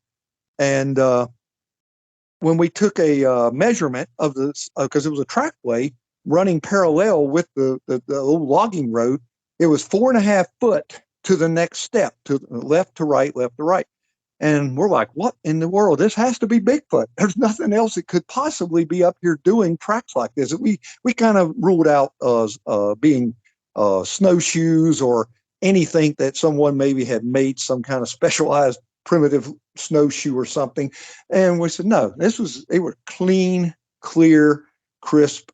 And when we took a measurement of this, because it was a trackway running parallel with the old logging road, it was 4.5 foot to the next step, to left to right, left to right. And we're like, what in the world? This has to be Bigfoot. There's nothing else that could possibly be up here doing tracks like this. We kind of ruled out being snowshoes or anything that someone maybe had made some kind of specialized primitive snowshoe or something. And we said, no, they were clean, clear, crisp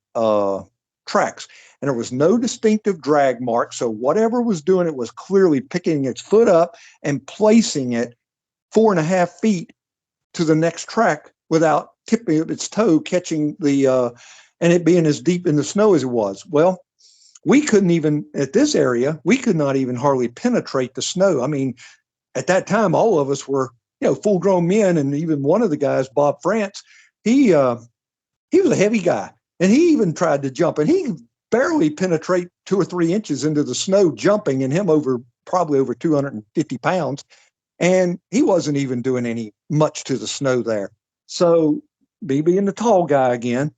tracks. And there was no distinctive drag mark. So whatever was doing it was clearly picking its foot up and placing it 4.5 feet to the next track without tipping its toe, catching and it being as deep in the snow as it was. Well, we couldn't even, at this area, we could not even hardly penetrate the snow. I mean, at that time, all of us were, full grown men. And even one of the guys, Bob France, he was a heavy guy, and he even tried to jump, and he barely penetrate 2 or 3 inches into the snow jumping, and him probably over 250 pounds. And he wasn't even doing much to the snow there. So me being the tall guy again,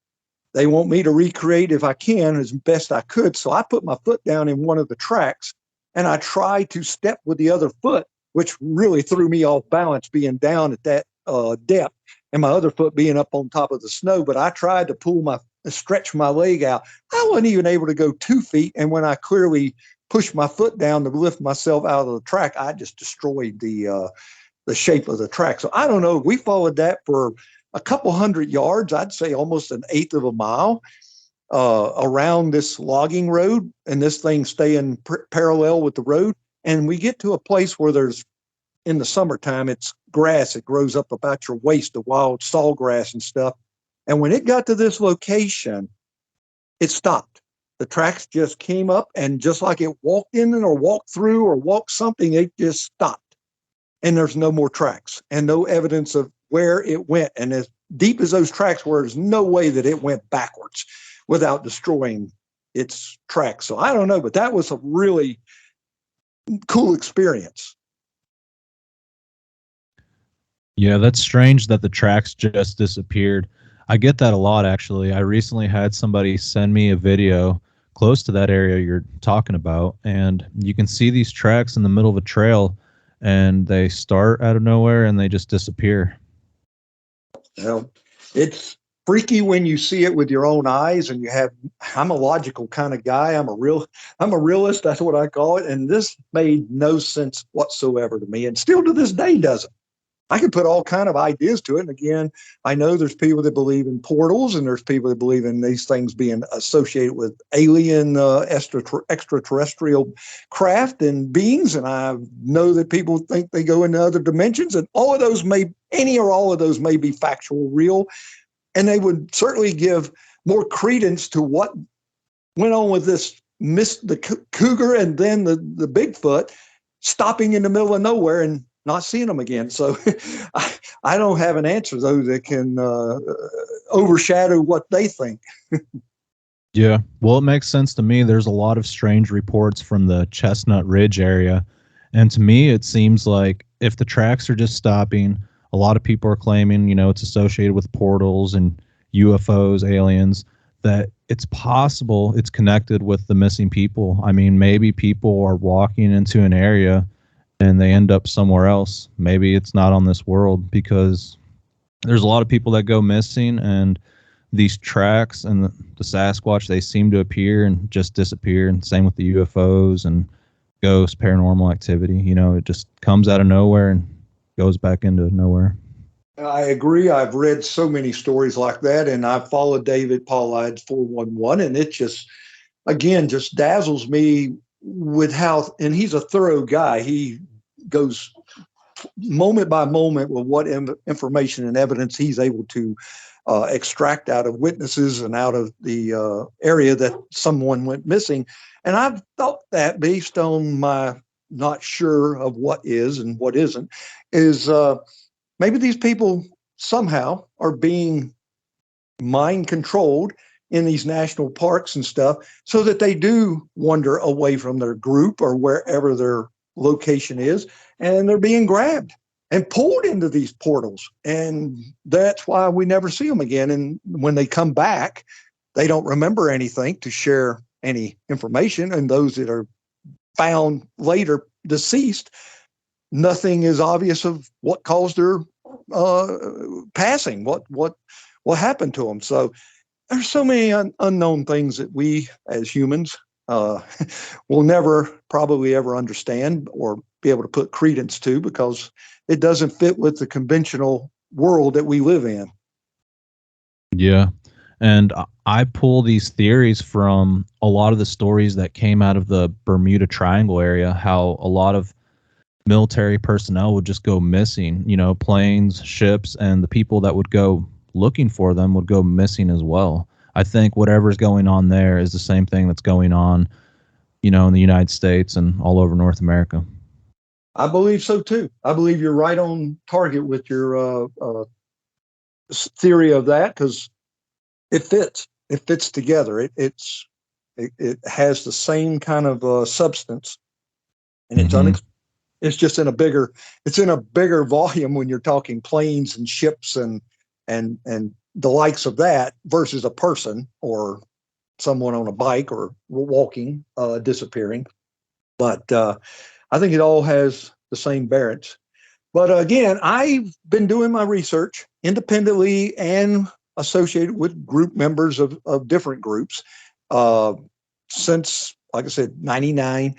they want me to recreate if I can as best I could. So I put my foot down in one of the tracks and I tried to step with the other foot, which really threw me off balance being down at that depth and my other foot being up on top of the snow. But I tried to stretch my leg out. I wasn't even able to go 2 feet. And when I clearly pushed my foot down to lift myself out of the track, I just destroyed the shape of the track. So I don't know. We followed that for a couple hundred yards, I'd say almost an eighth of a mile around this logging road, and this thing staying parallel with the road. And we get to a place where there's, in the summertime, it's grass. It grows up about your waist, the wild sawgrass and stuff. And when it got to this location, it stopped. The tracks just came up, and just like it walked in or walked through or walked something, it just stopped. And there's no more tracks and no evidence of where it went. And as deep as those tracks were, there's no way that it went backwards without destroying its tracks. So I don't know, but that was a really cool experience. Yeah, that's strange that the tracks just disappeared. I get that a lot, actually. I recently had somebody send me a video close to that area you're talking about, and you can see these tracks in the middle of a trail, and they start out of nowhere and they just disappear. Well, it's freaky when you see it with your own eyes, and I'm a logical kind of guy. I'm a realist. That's what I call it. And this made no sense whatsoever to me, and still to this day doesn't. I can put all kind of ideas to it. And again, I know there's people that believe in portals, and there's people that believe in these things being associated with alien extraterrestrial craft and beings. And I know that people think they go into other dimensions, and all of those any or all of those may be factual, real. And they would certainly give more credence to what went on with the cougar and then the Bigfoot stopping in the middle of nowhere and not seeing them again. So I don't have an answer, though, that can overshadow what they think. Yeah, well, it makes sense to me. There's a lot of strange reports from the Chestnut Ridge area. And to me, it seems like if the tracks are just stopping, a lot of people are claiming, it's associated with portals and UFOs, aliens, that it's possible it's connected with the missing people. I mean, maybe people are walking into an area and they end up somewhere else. Maybe it's not on this world, because there's a lot of people that go missing, and these tracks and the Sasquatch, they seem to appear and just disappear. And same with the UFOs and ghosts, paranormal activity. It just comes out of nowhere and goes back into nowhere. I agree. I've read so many stories like that, and I've followed David Paulide's 411, and it just dazzles me with how, and he's a thorough guy. He goes moment by moment with what information and evidence he's able to extract out of witnesses and out of the area that someone went missing. And I've thought that, based on my not sure of what is and what isn't, is maybe these people somehow are being mind controlled in these national parks and stuff, so that they do wander away from their group or wherever their location is, and they're being grabbed and pulled into these portals. And that's why we never see them again. And when they come back, they don't remember anything to share any information. And those that are found later deceased, nothing is obvious of what caused their passing, what happened to them. So there's so many unknown things that we as humans will never probably ever understand or be able to put credence to, because it doesn't fit with the conventional world that we live in. Yeah. And I pull these theories from a lot of the stories that came out of the Bermuda Triangle area, how a lot of military personnel would just go missing, planes, ships, and the people that would go looking for them would go missing as well. I think whatever's going on there is the same thing that's going on, in the United States and all over North America. I believe so too. I believe you're right on target with your theory of that, because it fits. It fits together. It has the same kind of substance, and it's just in a bigger volume when you're talking planes and ships and the likes of that, versus a person or someone on a bike or walking, disappearing. But I think it all has the same bearings. But again, I've been doing my research independently and associated with group members of different groups since, like I said, 99,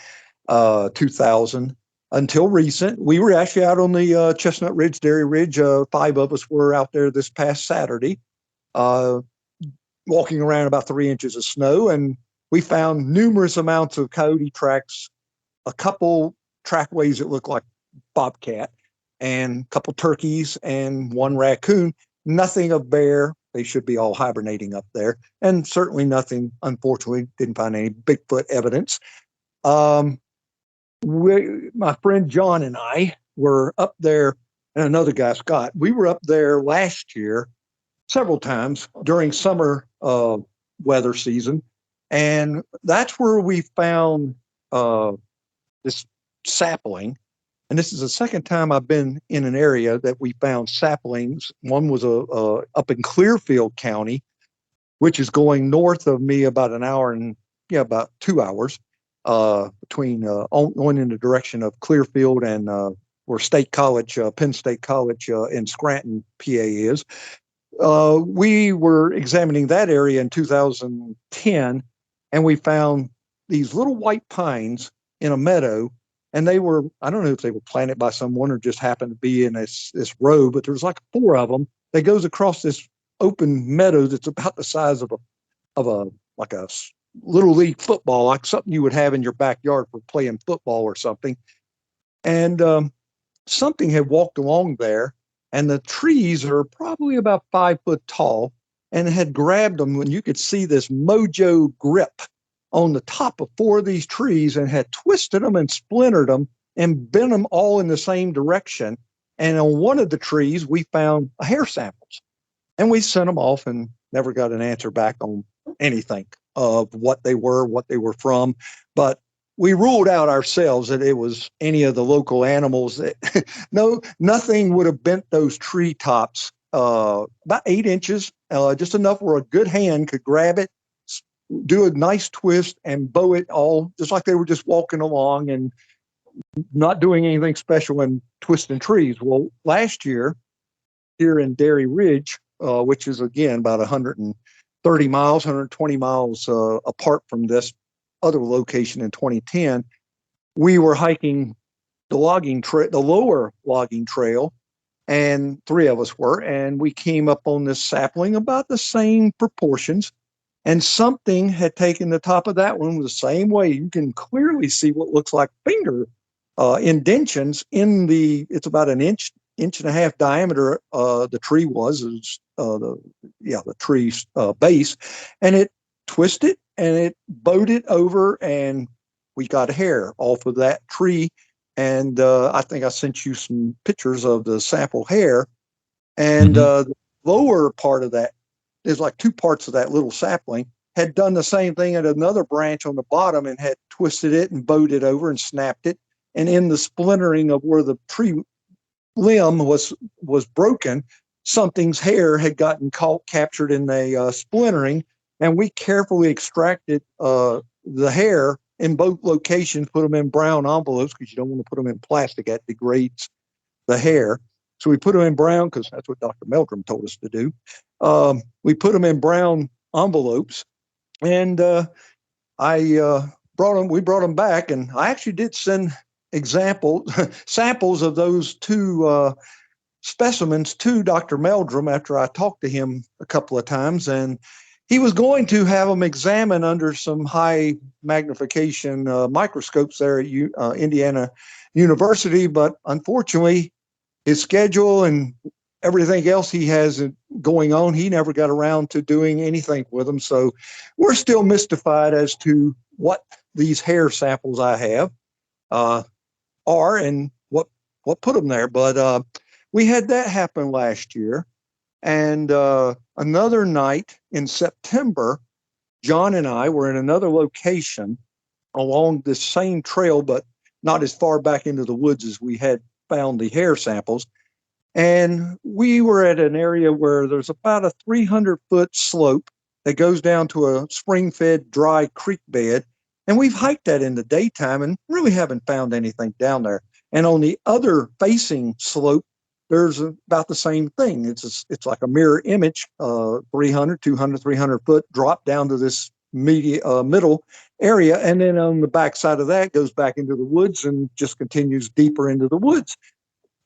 2000. until recent. We were actually out on the Chestnut Ridge, Dairy Ridge. 5 of us were out there this past Saturday, walking around about 3 inches of snow, and we found numerous amounts of coyote tracks, a couple trackways that look like bobcat, and a couple turkeys and one raccoon. Nothing of bear. They should be all hibernating up there, and certainly nothing. Unfortunately, didn't find any Bigfoot evidence. My friend John and I were up there, and another guy, Scott. We were up there last year several times during summer weather season, and that's where we found this sapling. And this is the second time I've been in an area that we found saplings. One was up in Clearfield County, which is going north of me about an hour and about 2 hours, between going in the direction of Clearfield and where State College, Penn State College in Scranton, PA is. We were examining that area in 2010, and we found these little white pines in a meadow. And they were, I don't know if they were planted by someone or just happened to be in this row, but there was like 4 of them that goes across this open meadow that's about the size of a little league football, like something you would have in your backyard for playing football or something. And something had walked along there, and the trees are probably about 5 foot tall, and had grabbed them when you could see this mojo grip on the top of 4 of these trees, and had twisted them and splintered them and bent them all in the same direction. And on one of the trees, we found hair samples, and we sent them off and never got an answer back on anything of what they were from. But we ruled out ourselves that it was any of the local animals. That nothing would have bent those tree tops about 8 inches, just enough where a good hand could grab it, do a nice twist, and bow it all just like they were just walking along and not doing anything special and twisting trees. Well, last year here in Dairy Ridge, which is again about 130 miles, 120 miles apart from this other location in 2010, we were hiking the lower logging trail, and 3 of us were, and we came up on this sapling about the same proportions. And something had taken the top of that one the same way. You can clearly see what looks like finger indentions in it's about an inch and a half diameter. The tree was the tree's base, and it twisted and it bowed it over, and we got hair off of that tree. And I think I sent you some pictures of the sample hair, and the lower part of that, there's like 2 parts of that little sapling, had done the same thing at another branch on the bottom, and had twisted it and bowed it over and snapped it. And in the splintering of where the tree limb was broken, something's hair had gotten captured in the splintering, and we carefully extracted the hair in both locations, put them in brown envelopes because you don't want to put them in plastic. That degrades the hair. So we put them in brown because that's what Dr. Meldrum told us to do. We put them in brown envelopes, and we brought them back, and I actually did send samples of those 2 specimens to Dr. Meldrum after I talked to him a couple of times, and he was going to have them examined under some high magnification microscopes there at Indiana University, but unfortunately, his schedule and everything else he has going on, he never got around to doing anything with them. So we're still mystified as to what these hair samples I have are and what put them there. But we had that happen last year. And another night in September, John and I were in another location along this same trail, but not as far back into the woods as we had found the hair samples. And we were at an area where there's about a 300-foot slope that goes down to a spring-fed dry creek bed. And we've hiked that in the daytime and really haven't found anything down there. And on the other facing slope, there's about the same thing. It's like a mirror image, 300, 200, 300 foot drop down to this middle area. And then on the back side of that goes back into the woods and just continues deeper into the woods.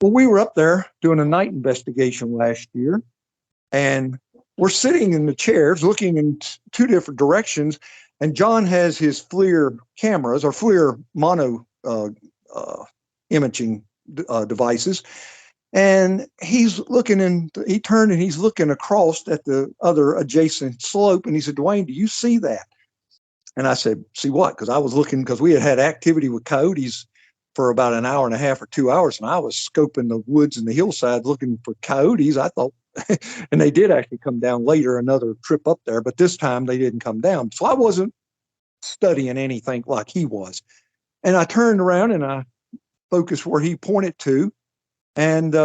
Well, we were up there doing a night investigation last year, and we're sitting in the chairs looking in two different directions. And John has his FLIR cameras or FLIR mono imaging devices. And he's looking he turned and he's looking across at the other adjacent slope. And he said, Dwayne, do you see that? And I said, see what? Because I was looking, because we had activity with coyotes for about an hour and a half or 2 hours. And I was scoping the woods and the hillside looking for coyotes. I thought, and they did actually come down later, another trip up there, but this time they didn't come down. So I wasn't studying anything like he was. And I turned around and I focused where he pointed to, and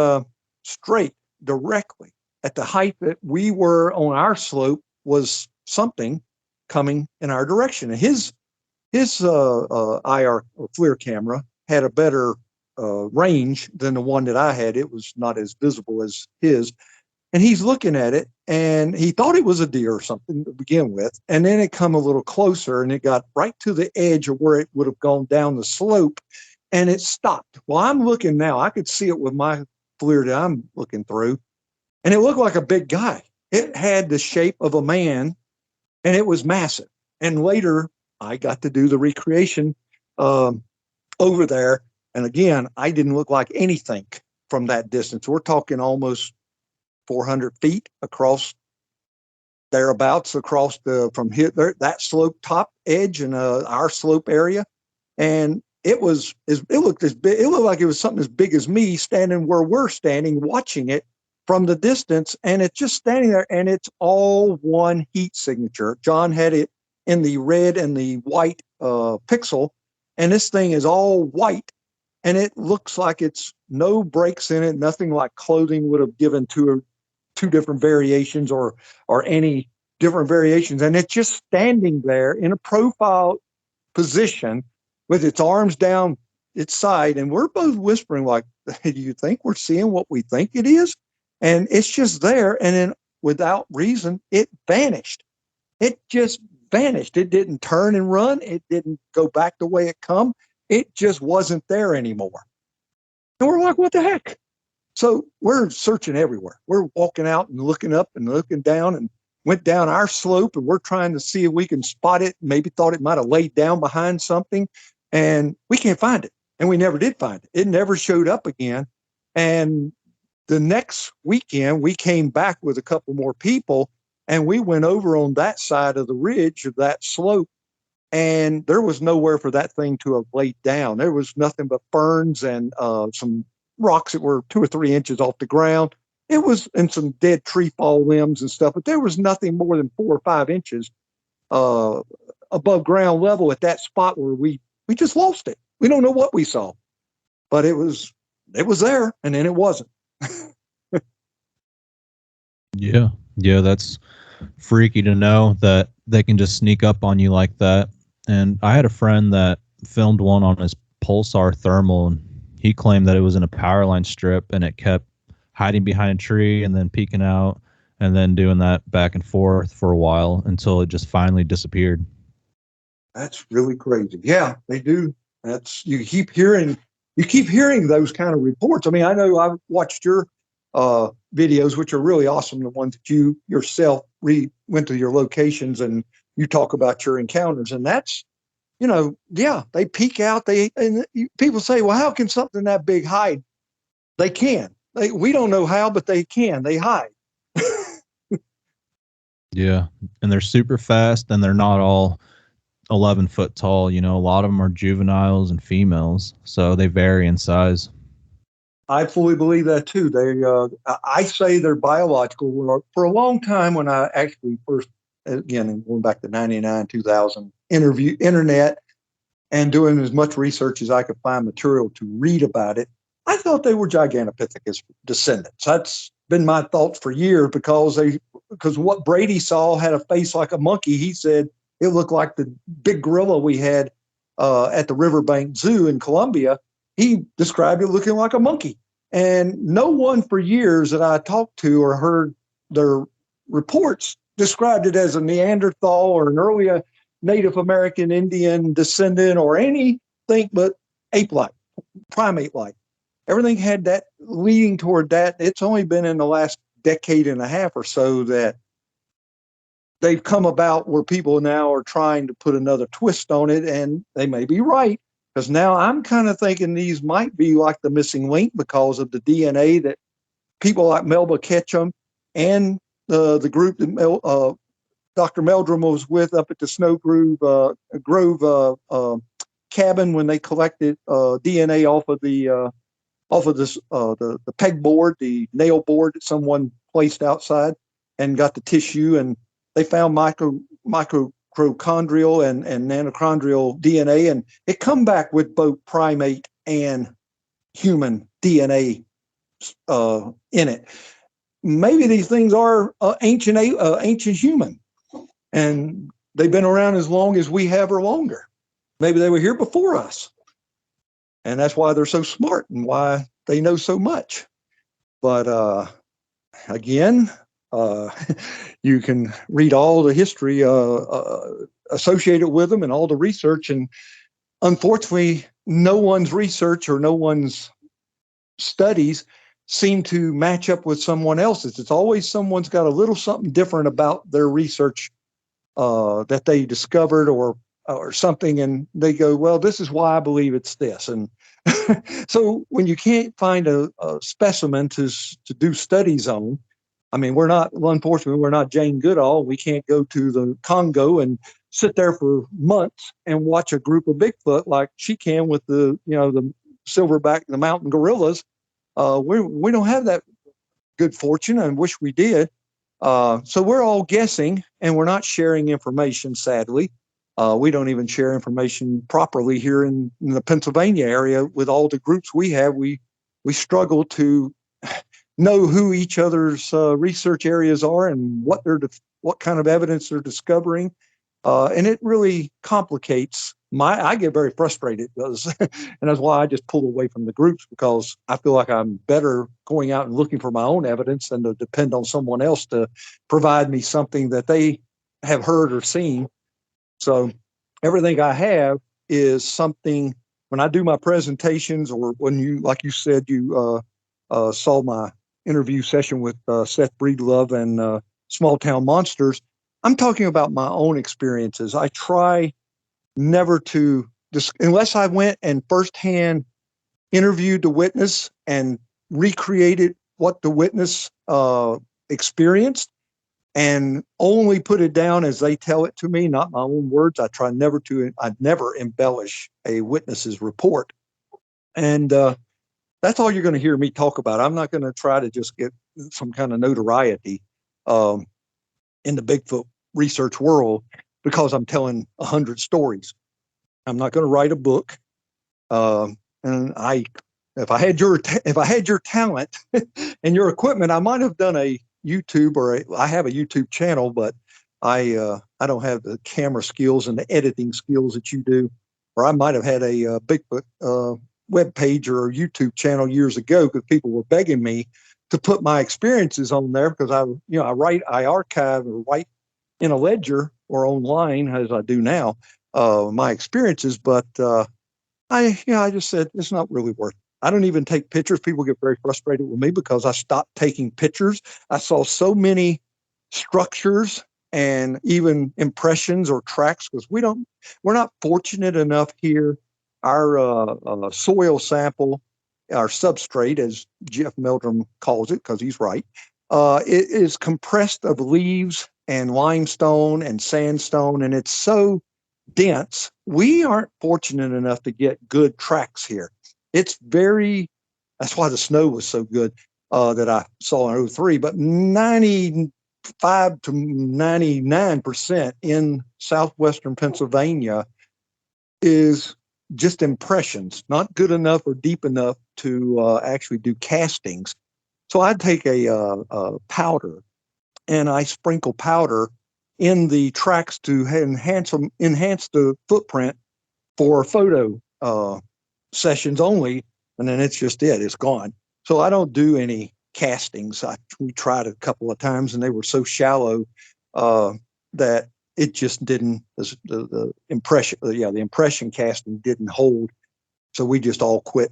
straight, directly at the height that we were on our slope was something coming in our direction. And his IR or FLIR camera had a better range than the one that I had. It was not as visible as his. And he's looking at it, and he thought it was a deer or something to begin with. And then it come a little closer, and it got right to the edge of where it would have gone down the slope, and it stopped. Well, I'm looking now. I could see it with my FLIR that I'm looking through, and it looked like a big guy. It had the shape of a man, and it was massive. And later, I got to do the recreation over there. And again, I didn't look like anything from that distance. We're talking almost 400 feet across, thereabouts, across from here, that slope top edge and our slope area. And it looked as big. It looked like it was something as big as me standing where we're standing, watching it from the distance. And it's just standing there, and it's all one heat signature. John had it in the red and the white pixel, and this thing is all white, and it looks like it's no breaks in it, nothing like clothing would have given two different variations or any different variations. And it's just standing there in a profile position with its arms down its side. And we're both whispering like, hey, do you think we're seeing what we think it is? And it's just there. And then without reason, it vanished. It just vanished. It didn't turn and run. It didn't go back the way it come. It just wasn't there anymore. And we're like, what the heck? So we're searching everywhere. We're walking out and looking up and looking down, and went down our slope, and we're trying to see if we can spot it. Maybe thought it might have laid down behind something, and we can't find it. And we never did find it. It never showed up again. And the next weekend, we came back with a couple more people, and we went over on that side of the ridge of that slope, and there was nowhere for that thing to have laid down. There was nothing but ferns and some rocks that were 2 or 3 inches off the ground. It was, and some dead tree fall limbs and stuff, but there was nothing more than 4 or 5 inches above ground level at that spot where we just lost it. We don't know what we saw, but it was there, and then it wasn't. Yeah, that's freaky to know that they can just sneak up on you like that. And I had a friend that filmed one on his pulsar thermal, and he claimed that it was in a power line strip, and it kept hiding behind a tree and then peeking out and then doing that back and forth for a while until it just finally disappeared. That's really crazy. Yeah, they do. You keep hearing those kind of reports. I mean, I know I've watched your videos, which are really awesome. The ones that you yourself went to your locations and you talk about your encounters, and that's, they peek out. People say, well, how can something that big hide? They can. We don't know how, but they can. They hide. Yeah, and they're super fast, and they're not all 11 foot tall. A lot of them are juveniles and females, so they vary in size. I fully believe that too. I say they're biological. For a long time, when I actually first, again, going back to 99, 2000, internet and doing as much research as I could find material to read about it, I thought they were Gigantopithecus descendants. That's been my thoughts for years, because what Brady saw had a face like a monkey. He said it looked like the big gorilla we had at the Riverbank Zoo in Columbia. He described it looking like a monkey. And no one for years that I talked to or heard their reports described it as a Neanderthal or an earlier Native American Indian descendant or anything but ape-like, primate-like. Everything had that leading toward that. It's only been in the last decade and a half or so that they've come about where people now are trying to put another twist on it, and they may be right. Because now I'm kind of thinking these might be like the missing link because of the DNA that people like Melba Ketchum and the group that Dr. Meldrum was with up at the Snow Grove cabin when they collected DNA off of this the pegboard, the nail board that someone placed outside, and got the tissue, and they found microchondrial and nanochondrial DNA, and it come back with both primate and human DNA in it. Maybe these things are ancient human, and they've been around as long as we have or longer. Maybe they were here before us, and that's why they're so smart and why they know so much. But again, you can read all the history associated with them and all the research, and unfortunately, no one's research or no one's studies seem to match up with someone else's. It's always someone's got a little something different about their research that they discovered or something, and they go, well, this is why I believe it's this. And so when you can't find a specimen to do studies on, I mean, unfortunately, we're not Jane Goodall. We can't go to the Congo and sit there for months and watch a group of Bigfoot like she can with the silverback, the mountain gorillas. We don't have that good fortune, and wish we did. So we're all guessing, and we're not sharing information, sadly. We don't even share information properly here in the Pennsylvania area with all the groups we have. We struggle to know who each other's research areas are and what kind of evidence they're discovering. And it really complicates I get very frustrated because, and that's why I just pull away from the groups, because I feel like I'm better going out and looking for my own evidence than to depend on someone else to provide me something that they have heard or seen. So everything I have is something, when I do my presentations, or when like you said, you saw my interview session with Seth Breedlove and Small Town Monsters, I'm talking about my own experiences. I try never to, unless I went and firsthand interviewed the witness and recreated what the witness experienced, and only put it down as they tell it to me, not my own words. I never embellish a witness's report. And that's all you're going to hear me talk about. I'm not going to try to just get some kind of notoriety in the Bigfoot research world because I'm telling 100 stories. I'm not going to write a book. And if I had your talent and your equipment, I might have done a YouTube, I have a YouTube channel, but I don't have the camera skills and the editing skills that you do. Or I might have had a Bigfoot web page or a YouTube channel years ago, because people were begging me to put my experiences on there, because I archive or write in a ledger or online, as I do now, my experiences. But I just said it's not really worth it. I don't even take pictures. People get very frustrated with me because I stopped taking pictures. I saw so many structures and even impressions or tracks, because we're not fortunate enough here. Our soil sample, our substrate, as Jeff Meldrum calls it, because he's right, it is compressed of leaves and limestone and sandstone, and it's so dense. We aren't fortunate enough to get good tracks here. That's why the snow was so good that I saw in 2003, but 95 to 99% in southwestern Pennsylvania is just impressions, not good enough or deep enough to actually do castings. So I'd take a powder, and I sprinkle powder in the tracks to enhance the footprint for photo sessions only, and then it's gone. So I don't do any castings. We tried a couple of times, and they were so shallow that it just didn't, the impression, the impression casting didn't hold. So we just all quit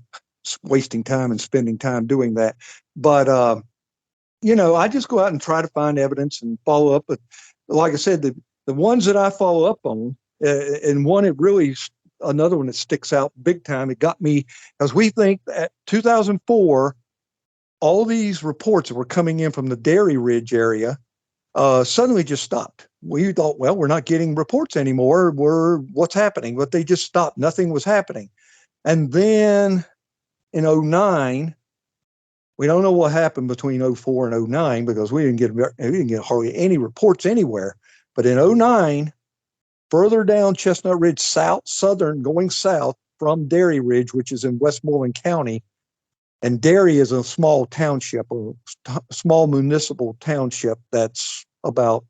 wasting time and spending time doing that. But, I just go out and try to find evidence and follow up. But like I said, the ones that I follow up on, and another one that sticks out big time, it got me, because we think that 2004, all these reports that were coming in from the Dairy Ridge area suddenly just stopped. We thought, well, we're not getting reports anymore. What's happening? But they just stopped. Nothing was happening. And then in 2009, we don't know what happened between 2004 and 2009 because we didn't get hardly any reports anywhere. But in 2009, further down Chestnut Ridge, going south from Dairy Ridge, which is in Westmoreland County, and Dairy is a small township, a small municipal township that's about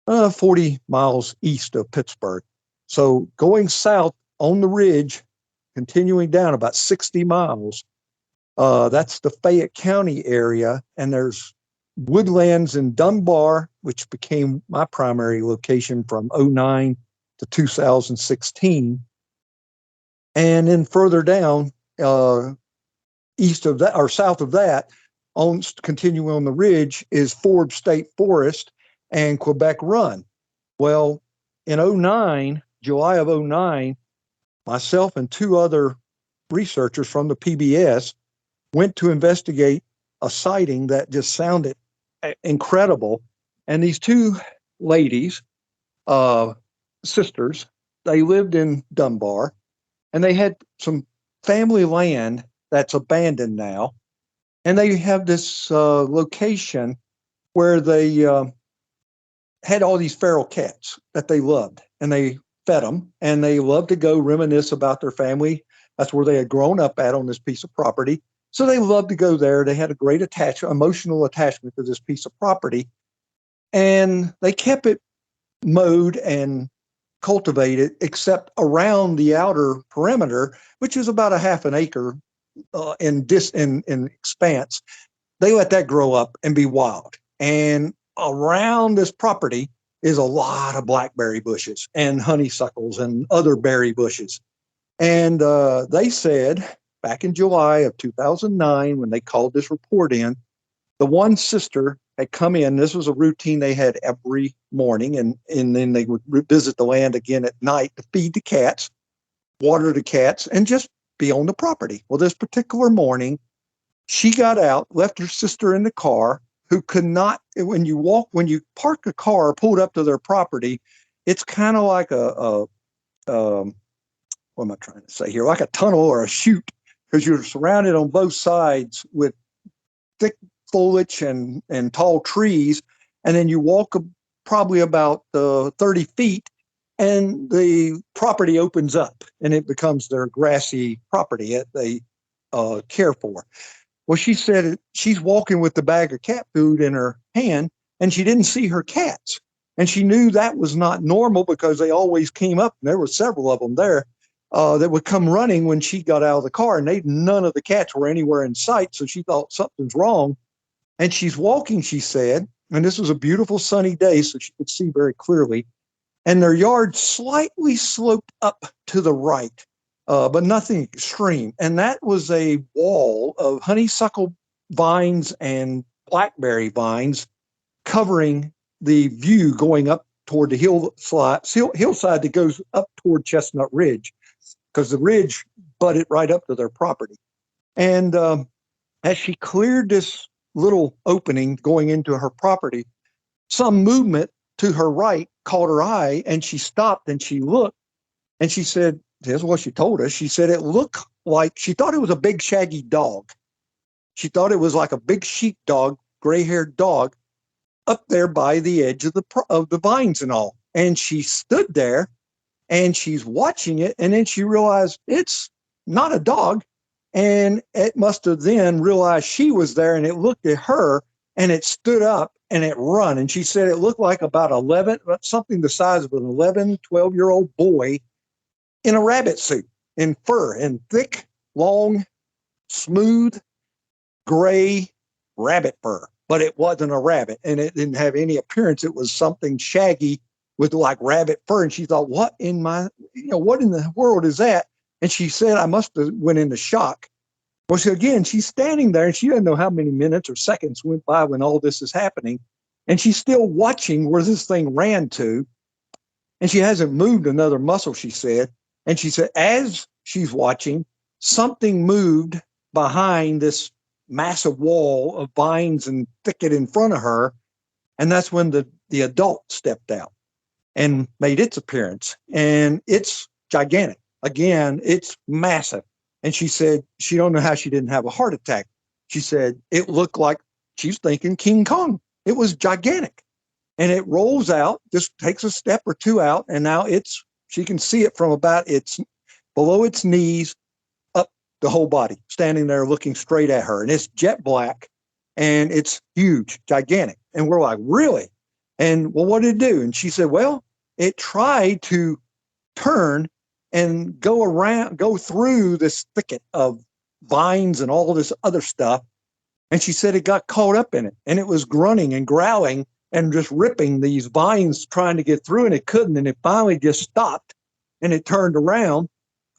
40 miles east of Pittsburgh. So going south on the ridge, continuing down about 60 miles, that's the Fayette County area. And there's woodlands in Dunbar, which became my primary location from 2009 to 2016. And then further down, east of that or south of that, continuing on the ridge, is Forbes State Forest and Quebec Run. Well, in 2009, July of 2009, myself and two other researchers from the PBS went to investigate a sighting that just sounded incredible. And these two ladies, sisters, they lived in Dunbar, and they had some family land that's abandoned now. And they have this location where they had all these feral cats that they loved, and they fed them, and they loved to go reminisce about their family. That's where they had grown up at on this piece of property. So they loved to go there. They had a great emotional attachment to this piece of property. And they kept it mowed and cultivated, except around the outer perimeter, which is about a half an acre in expanse. They let that grow up and be wild. And around this property is a lot of blackberry bushes and honeysuckles and other berry bushes. And they said back in July of 2009, when they called this report in, the one sister had come in. This was a routine they had every morning. And then they would visit the land again at night to feed the cats, water the cats, and just be on the property. Well, this particular morning, she got out, left her sister in the car, who could not, when you park a car pulled up to their property, it's kind of like what am I trying to say here? Like a tunnel or a chute, because you're surrounded on both sides with thick foliage and tall trees. And then you walk probably about 30 feet, and the property opens up, and it becomes their grassy property that they care for. Well, she said she's walking with the bag of cat food in her hand, and she didn't see her cats. And she knew that was not normal because they always came up, and there were several of them there that would come running when she got out of the car, and none of the cats were anywhere in sight. So she thought something's wrong. And she's walking, she said, and this was a beautiful sunny day, so she could see very clearly. And their yard slightly sloped up to the right, but nothing extreme. And that was a wall of honeysuckle vines and blackberry vines covering the view going up toward the hillside that goes up toward Chestnut Ridge, because the ridge butted right up to their property. And as she cleared this little opening going into her property, some movement to her right caught her eye, and she stopped and she looked, and she said, this is what she told us. She said it looked like, she thought it was a big shaggy dog. She thought it was like a big sheepdog, gray-haired dog, up there by the edge of the vines and all. And she stood there and she's watching it, and then she realized it's not a dog. And it must have then realized she was there, and it looked at her, and it stood up and it run. And she said it looked like about something the size of an 11, 12-year-old boy in a rabbit suit, in fur, in thick, long, smooth, gray rabbit fur. but it wasn't a rabbit, and it didn't have any appearance. It was something shaggy with like rabbit fur. And she thought, what in the world is that? And she said, I must have went into shock. Well, so again, she's standing there and she doesn't know how many minutes or seconds went by when all this is happening. And she's still watching where this thing ran to. And she hasn't moved another muscle, she said. And she said, as she's watching, something moved behind this massive wall of vines and thicket in front of her. And that's when the adult stepped out and made its appearance. And it's gigantic. Again, it's massive. And she said she don't know how she didn't have a heart attack. She said it looked like she's thinking King Kong. It was gigantic. And it rolls out, just takes a step or two out, and now she can see it from about below its knees up the whole body, standing there looking straight at her. And it's jet black, and it's huge, gigantic. And we're like, really? And well, what did it do? And she said, well, it tried to turn and go through this thicket of vines and all this other stuff. And she said it got caught up in it, and it was grunting and growling and just ripping these vines trying to get through, and it couldn't. And it finally just stopped, and it turned around,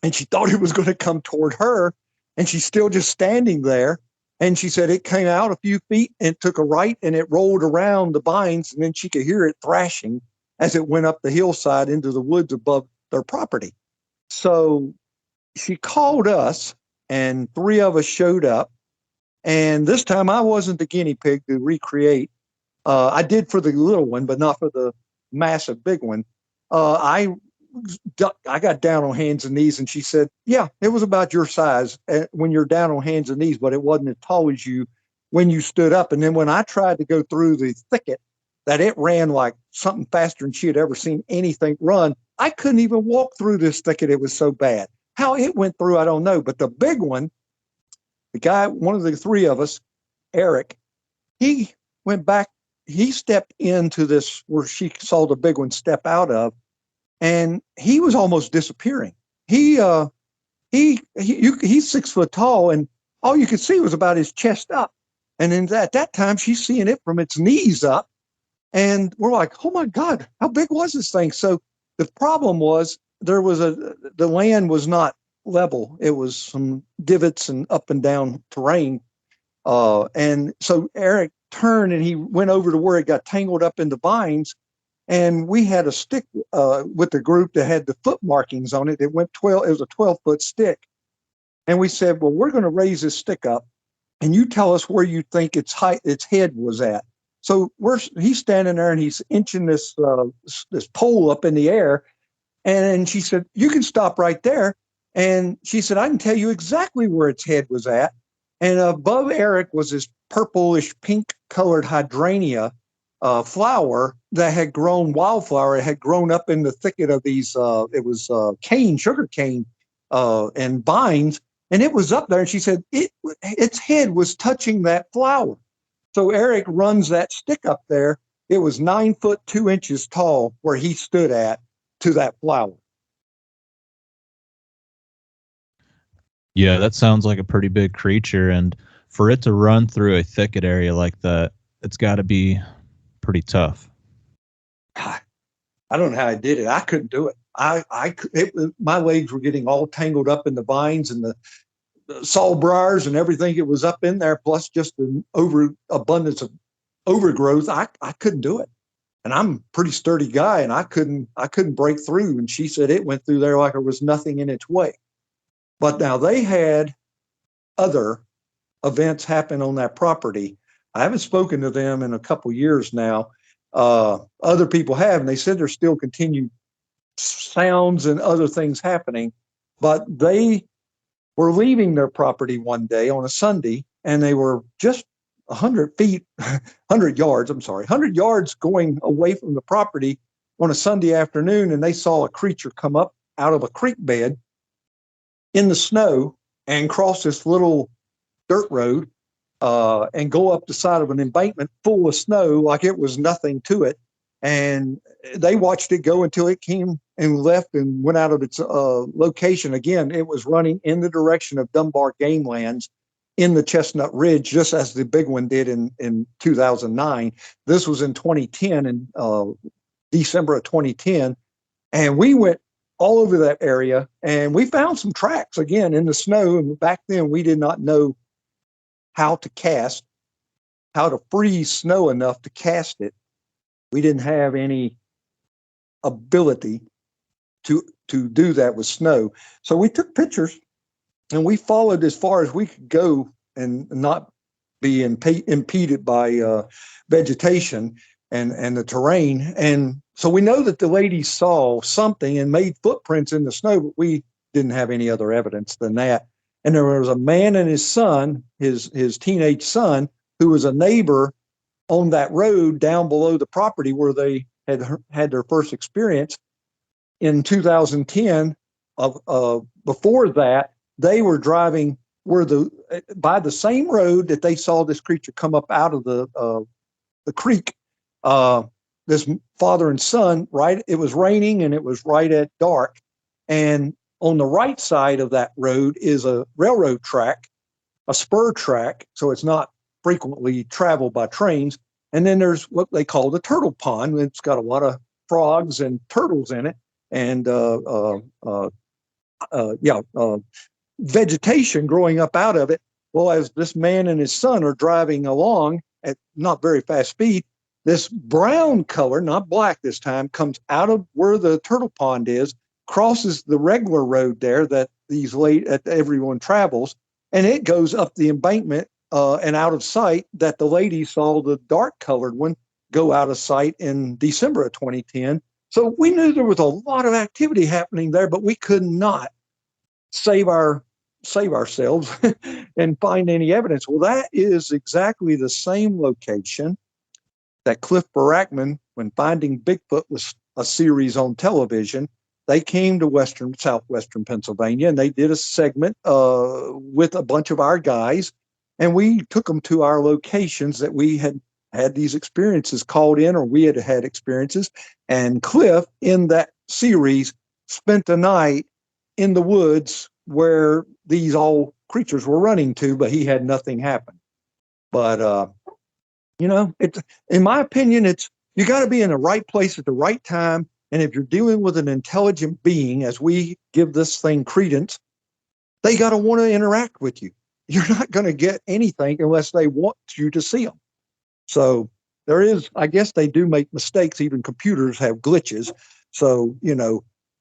and she thought it was going to come toward her, and she's still just standing there. And she said it came out a few feet and took a right, and it rolled around the vines, and then she could hear it thrashing as it went up the hillside into the woods above their property. So she called us, and 3 of us showed up. And this time I wasn't the guinea pig to recreate. I did for the little one, but not for the massive big one. I got down on hands and knees, and she said, yeah, it was about your size when you're down on hands and knees, but it wasn't as tall as you when you stood up. And then when I tried to go through the thicket, that it ran like something faster than she had ever seen anything run. I couldn't even walk through this thicket. It was so bad. How it went through, I don't know. But the big one, the guy, one of the 3 of us, Eric, he went back. He stepped into this where she saw the big one step out of, and he was almost disappearing. He's 6 foot tall, and all you could see was about his chest up. And then at that time, she's seeing it from its knees up. And we're like, oh my God, how big was this thing? So the problem was the land was not level. It was some divots and up and down terrain. And so Eric turned and he went over to where it got tangled up in the vines. And we had a stick with the group that had the foot markings on it. It was a 12-foot stick. And we said, well, we're going to raise this stick up, and you tell us where you think its head was at. So he's standing there and he's inching this pole up in the air. And she said, you can stop right there. And she said, I can tell you exactly where its head was at. And above Eric was this purplish pink colored hydrangea flower that had grown wildflower. It had grown up in the thicket of these, sugar cane and vines. And it was up there. And she said, its head was touching that flower. So Eric runs that stick up there. It was 9 foot 2 inches tall where he stood at to that flower. Yeah, that sounds like a pretty big creature. And for it to run through a thicket area like that, it's got to be pretty tough. I don't know how I did it. I couldn't do it. My legs were getting all tangled up in the vines and the sawbriars and everything. It was up in there, plus just an overabundance of overgrowth. I couldn't do it. And I'm a pretty sturdy guy, and I couldn't break through. And she said it went through there like there was nothing in its way. But now they had other events happen on that property. I haven't spoken to them in a couple years now. Other people have, and they said there's still continued sounds and other things happening. But they were leaving their property one day on a Sunday, and they were just 100 yards going away from the property on a Sunday afternoon, and they saw a creature come up out of a creek bed in the snow and cross this little dirt road and go up the side of an embankment full of snow like it was nothing to it. And they watched it go until it came and left and went out of its location. Again, it was running in the direction of Dunbar Game Lands. in the Chestnut Ridge, just as the big one did in 2009. This was in 2010, in December of 2010. And we went all over that area and we found some tracks again in the snow. And back then we did not know how to cast, how to freeze snow enough to cast it. We didn't have any ability to do that with snow. So we took pictures and we followed as far as we could go and not be impeded by vegetation and the terrain. And so we know that the lady saw something and made footprints in the snow, but we didn't have any other evidence than that. And there was a man and his son, his teenage son, who was a neighbor on that road down below the property where they had their first experience in 2010. Before that, they were driving by the same road that they saw this creature come up out of the creek. This father and son, right? It was raining and it was right at dark. And on the right side of that road is a railroad track, a spur track. So it's not frequently traveled by trains. And then there's what they call the turtle pond. It's got a lot of frogs and turtles in it. And vegetation growing up out of it. Well, as this man and his son are driving along at not very fast speed, this brown color, not black this time, comes out of where the turtle pond is, crosses the regular road there that everyone travels, and it goes up the embankment and out of sight. That the lady saw the dark colored one go out of sight in December of 2010. So we knew there was a lot of activity happening there, but we could not save ourselves and find any evidence. Well, that is exactly the same location that Cliff Barackman, when Finding Bigfoot was a series on television, they came to southwestern Pennsylvania, and they did a segment with a bunch of our guys, and we took them to our locations that we had these experiences called in, or we had experiences. And Cliff, in that series, spent the night in the woods where these all creatures were running to, but he had nothing happen. But in my opinion, you got to be in the right place at the right time. And if you're dealing with an intelligent being, as we give this thing credence, they got to want to interact with you. You're not going to get anything unless they want you to see them. So I guess they do make mistakes. Even computers have glitches. So,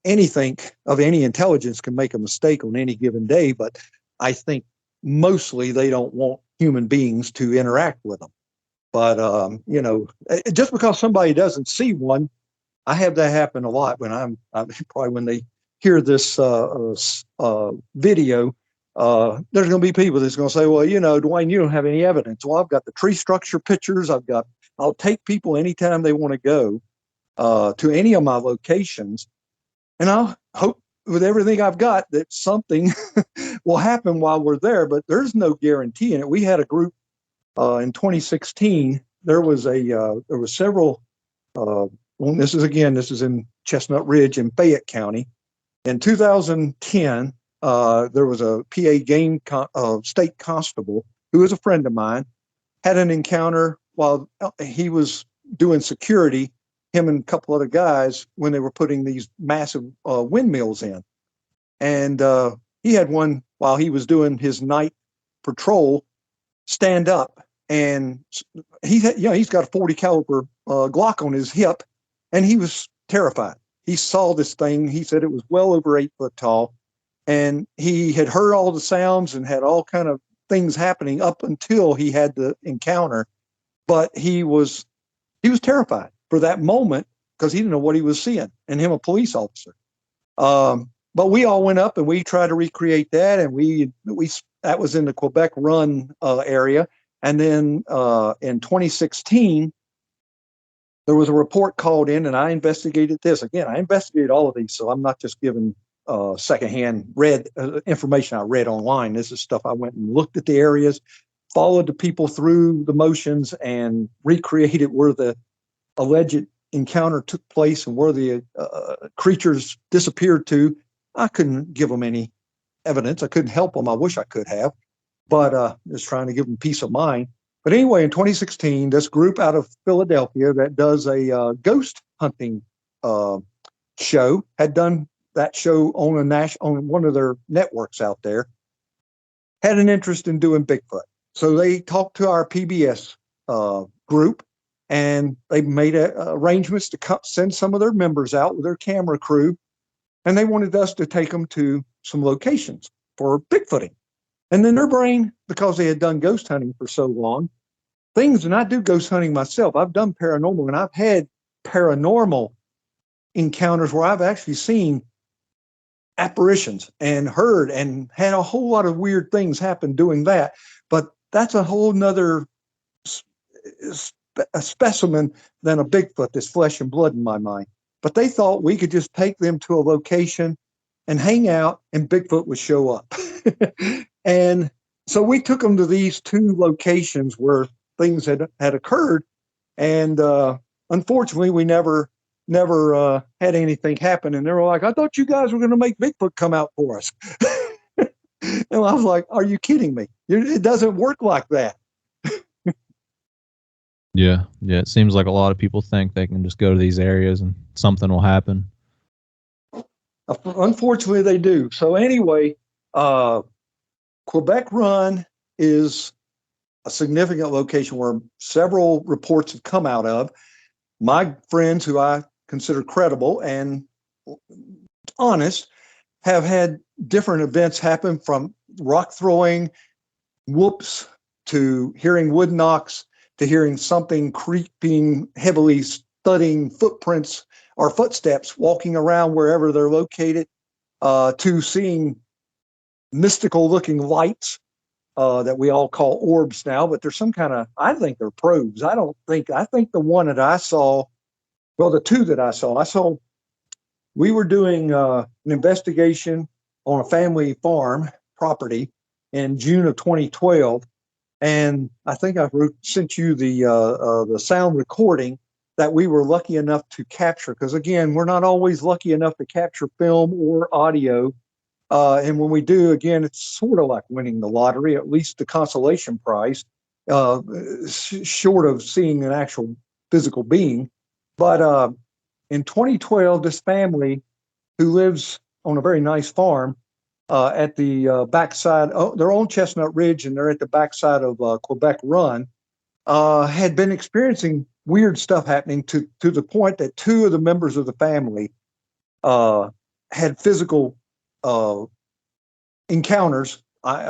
anything of any intelligence can make a mistake on any given day. But I think mostly they don't want human beings to interact with them. But, just because somebody doesn't see one, I have that happen a lot when probably when they hear this video, there's going to be people that's going to say, well, Dwayne, you don't have any evidence. Well, I've got the tree structure pictures. I'll take people anytime they want to go to any of my locations. And I'll hope with everything I've got that something will happen while we're there, but there's no guarantee in it. We had a group in 2016. There was several. This is in Chestnut Ridge in Fayette County. In 2010, there was a PA game state constable who was a friend of mine, had an encounter while he was doing security, him and a couple other guys, when they were putting these massive windmills in. And he had one while he was doing his night patrol stand up, and he's got a 40 caliber Glock on his hip, and he was terrified. He saw this thing. He said it was well over 8 foot tall, and he had heard all the sounds and had all kind of things happening up until he had the encounter. But he was terrified for that moment because he didn't know what he was seeing, and him a police officer. But we all went up and we tried to recreate that, and we that was in the Quebec Run area. And then in 2016, there was a report called in, and I investigated this. Again, I investigated all of these, so I'm not just giving secondhand information I read online. This is stuff I went and looked at the areas, followed the people through the motions, and recreated where the alleged encounter took place and where the creatures disappeared to. I couldn't give them any evidence. I couldn't help them. I wish I could have. but just trying to give them peace of mind. But anyway, in 2016, this group out of Philadelphia that does a ghost hunting uh, show had done that show on one of their networks out there, had an interest in doing Bigfoot. So they talked to our PBS group, and they made arrangements to send some of their members out with their camera crew, and they wanted us to take them to some locations for Bigfooting. And then their brain, because they had done ghost hunting for so long, and I do ghost hunting myself. I've done paranormal, and I've had paranormal encounters where I've actually seen apparitions and heard and had a whole lot of weird things happen doing that. But that's a whole nother a specimen than a Bigfoot that's flesh and blood in my mind. But they thought we could just take them to a location and hang out, and Bigfoot would show up. And so we took them to these two locations where things had occurred, and unfortunately, we never had anything happen. And they were like, "I thought you guys were going to make Bigfoot come out for us." And I was like, "Are you kidding me? It doesn't work like that." Yeah. It seems like a lot of people think they can just go to these areas and something will happen. Unfortunately, they do. So anyway, Quebec Run is a significant location where several reports have come out of. My friends, who I consider credible and honest, have had different events happen, from rock throwing, whoops, to hearing wood knocks, to hearing something creeping, heavily thudding footprints or footsteps walking around wherever they're located, to seeing mystical looking lights that we all call orbs now, but there's some kind of, I think they're probes. I think the one that I saw, well, the two that I saw, we were doing an investigation on a family farm property in June of 2012. And I think I sent you the sound recording that we were lucky enough to capture. Because again, we're not always lucky enough to capture film or audio. And when we do, again, it's sort of like winning the lottery, at least the consolation prize, short of seeing an actual physical being. But in 2012, this family who lives on a very nice farm at the backside, they're on Chestnut Ridge, and they're at the backside of Quebec Run, had been experiencing weird stuff happening to the point that two of the members of the family had physical encounters,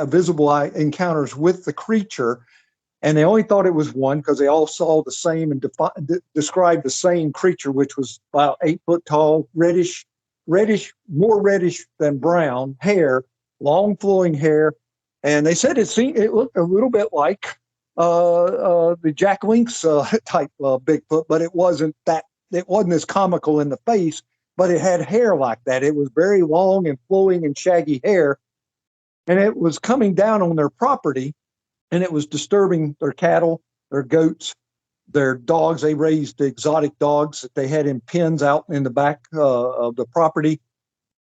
visible encounters with the creature. And they only thought it was one because they all saw the same and described the same creature, which was about 8 foot tall, reddish, more reddish than brown hair, long flowing hair. And they said it looked a little bit like the Jack Lynx type Bigfoot, but it wasn't as comical in the face, but it had hair like that. It was very long and flowing and shaggy hair. And it was coming down on their property, and it was disturbing their cattle, their goats, their dogs. They raised exotic dogs that they had in pens out in the back of the property.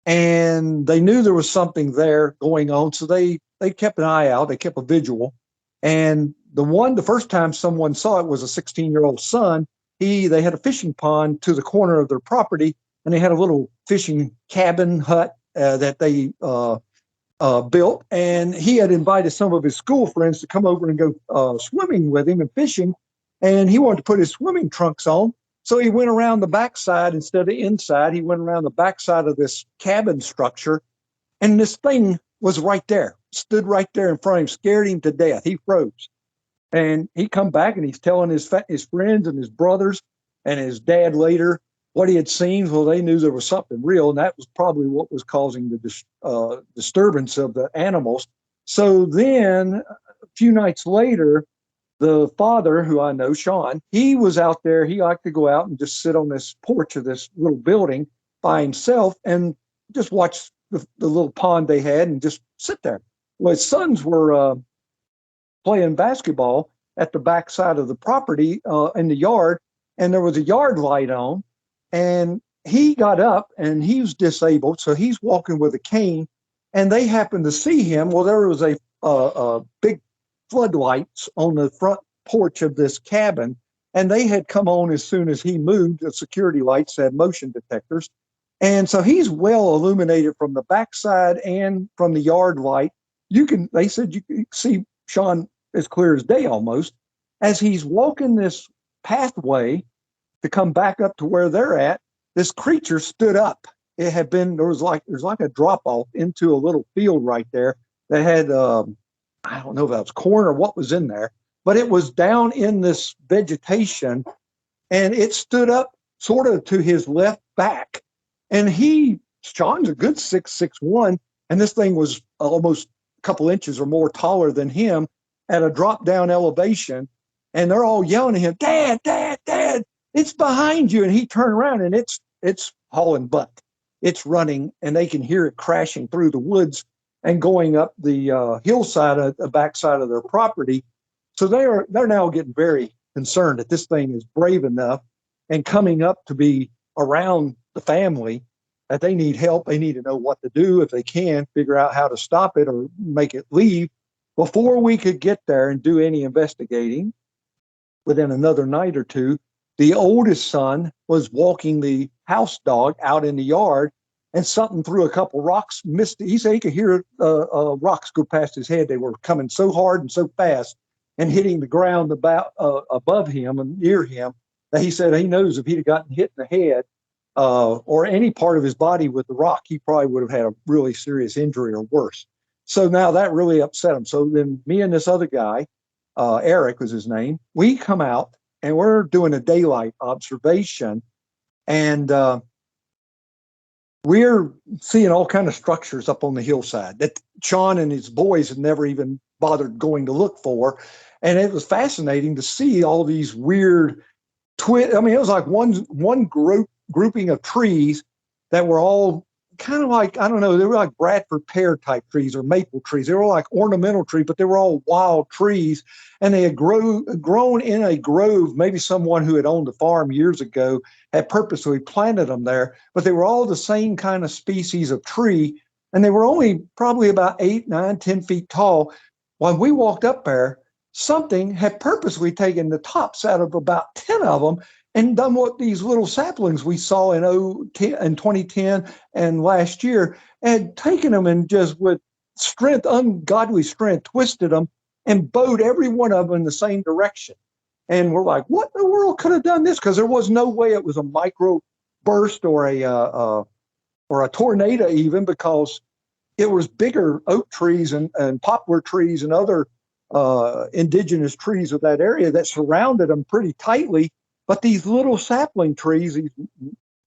And they knew there was something there going on. So they kept an eye out. They kept a vigil. And the first time someone saw it was a 16-year-old son. They had a fishing pond to the corner of their property, and they had a little fishing cabin hut that they built. And he had invited some of his school friends to come over and go swimming with him and fishing. And he wanted to put his swimming trunks on. So he went around the backside instead of inside. He went around the backside of this cabin structure. And this thing was right there, stood right there in front of him, scared him to death. He froze. And he come back and he's telling his friends and his brothers and his dad later what he had seen. Well, they knew there was something real, and that was probably what was causing the disturbance of the animals. So then a few nights later, the father, who I know, Sean, he was out there. He liked to go out and just sit on this porch of this little building by himself and just watch the little pond they had and just sit there. Well, his sons were playing basketball at the backside of the property in the yard, and there was a yard light on. And he got up, and he was disabled, so he's walking with a cane, and they happened to see him. Well, there was a big floodlights on the front porch of this cabin, and they had come on as soon as he moved. The security lights had motion detectors, and so he's well illuminated from the backside and from the yard light. They said you could see Sean as clear as day almost as he's walking this pathway to come back up to where they're at. This creature stood up. It had been, there's like a drop off into a little field right there that had, I don't know if that was corn or what was in there, but it was down in this vegetation, and it stood up sort of to his left back. And Sean's a good 6'1", and this thing was almost a couple inches or more taller than him at a drop down elevation. And they're all yelling at him, "Dad, Dad, Dad, it's behind you." And he turned around, and it's hauling butt. It's running, and they can hear it crashing through the woods and going up the hillside, the backside of their property. So they're now getting very concerned that this thing is brave enough and coming up to be around the family, that they need help. They need to know what to do, if they can figure out how to stop it or make it leave. Before we could get there and do any investigating, within another night or two, the oldest son was walking the house dog out in the yard, and something threw a couple rocks. He said he could hear rocks go past his head. They were coming so hard and so fast and hitting the ground about above him and near him, that he said he knows if he'd have gotten hit in the head or any part of his body with the rock, he probably would have had a really serious injury or worse. So now that really upset him. So then me and this other guy, Eric was his name, we come out and we're doing a daylight observation, and we're seeing all kind of structures up on the hillside that Sean and his boys had never even bothered going to look for. And it was fascinating to see all these weird it was like one grouping of trees that were all kind of like, I don't know, they were like Bradford pear type trees or maple trees. They were like ornamental trees, but they were all wild trees. And they had grown in a grove. Maybe someone who had owned a farm years ago had purposely planted them there, but they were all the same kind of species of tree. And they were only probably about 8, 9, 10 feet tall. When we walked up there, something had purposely taken the tops out of about 10 of them and done what these little saplings we saw in 2010 and last year, had taken them and just with strength, ungodly strength, twisted them and bowed every one of them in the same direction. And we're like, what in the world could have done this? Because there was no way it was a micro burst or a tornado even, because it was bigger oak trees and poplar trees and other indigenous trees of that area that surrounded them pretty tightly. But these little sapling trees, these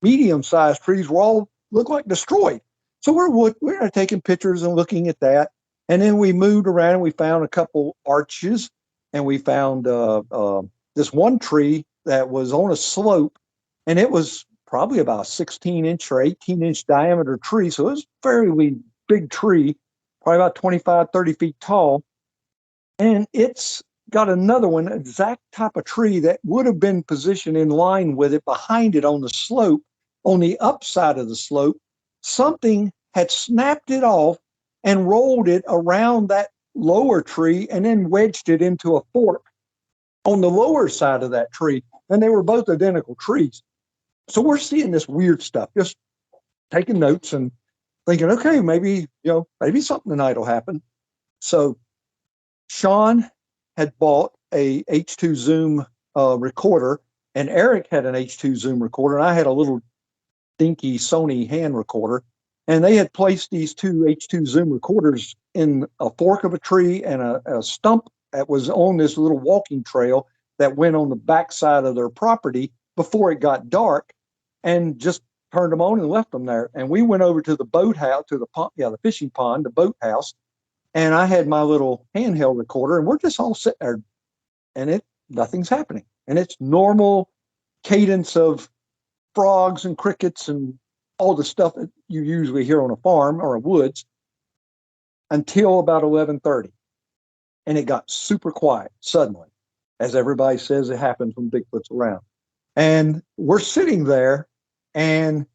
medium-sized trees, were all looked like destroyed. So we're taking pictures and looking at that. And then we moved around and we found a couple arches, and we found this one tree that was on a slope, and it was probably about a 16-inch or 18-inch diameter tree. So it was a fairly big tree, probably about 25, 30 feet tall. And it's got another one, exact type of tree that would have been positioned in line with it behind it on the slope. On the upside of the slope, something had snapped it off and rolled it around that lower tree and then wedged it into a fork on the lower side of that tree. And they were both identical trees. So we're seeing this weird stuff, just taking notes and thinking, okay, maybe something tonight will happen. So Sean had bought a H2 Zoom recorder, and Eric had an H2 Zoom recorder, and I had a little dinky Sony hand recorder. And they had placed these two H2 Zoom recorders in a fork of a tree and a stump that was on this little walking trail that went on the backside of their property before it got dark, and just turned them on and left them there. And we went over to the boathouse, to the pond, the fishing pond, the boathouse, and I had my little handheld recorder, and we're just all sitting there, and nothing's happening. And it's normal cadence of frogs and crickets and all the stuff that you usually hear on a farm or a woods, until about 11:30. And it got super quiet suddenly, as everybody says it happens when Bigfoot's around. And we're sitting there, and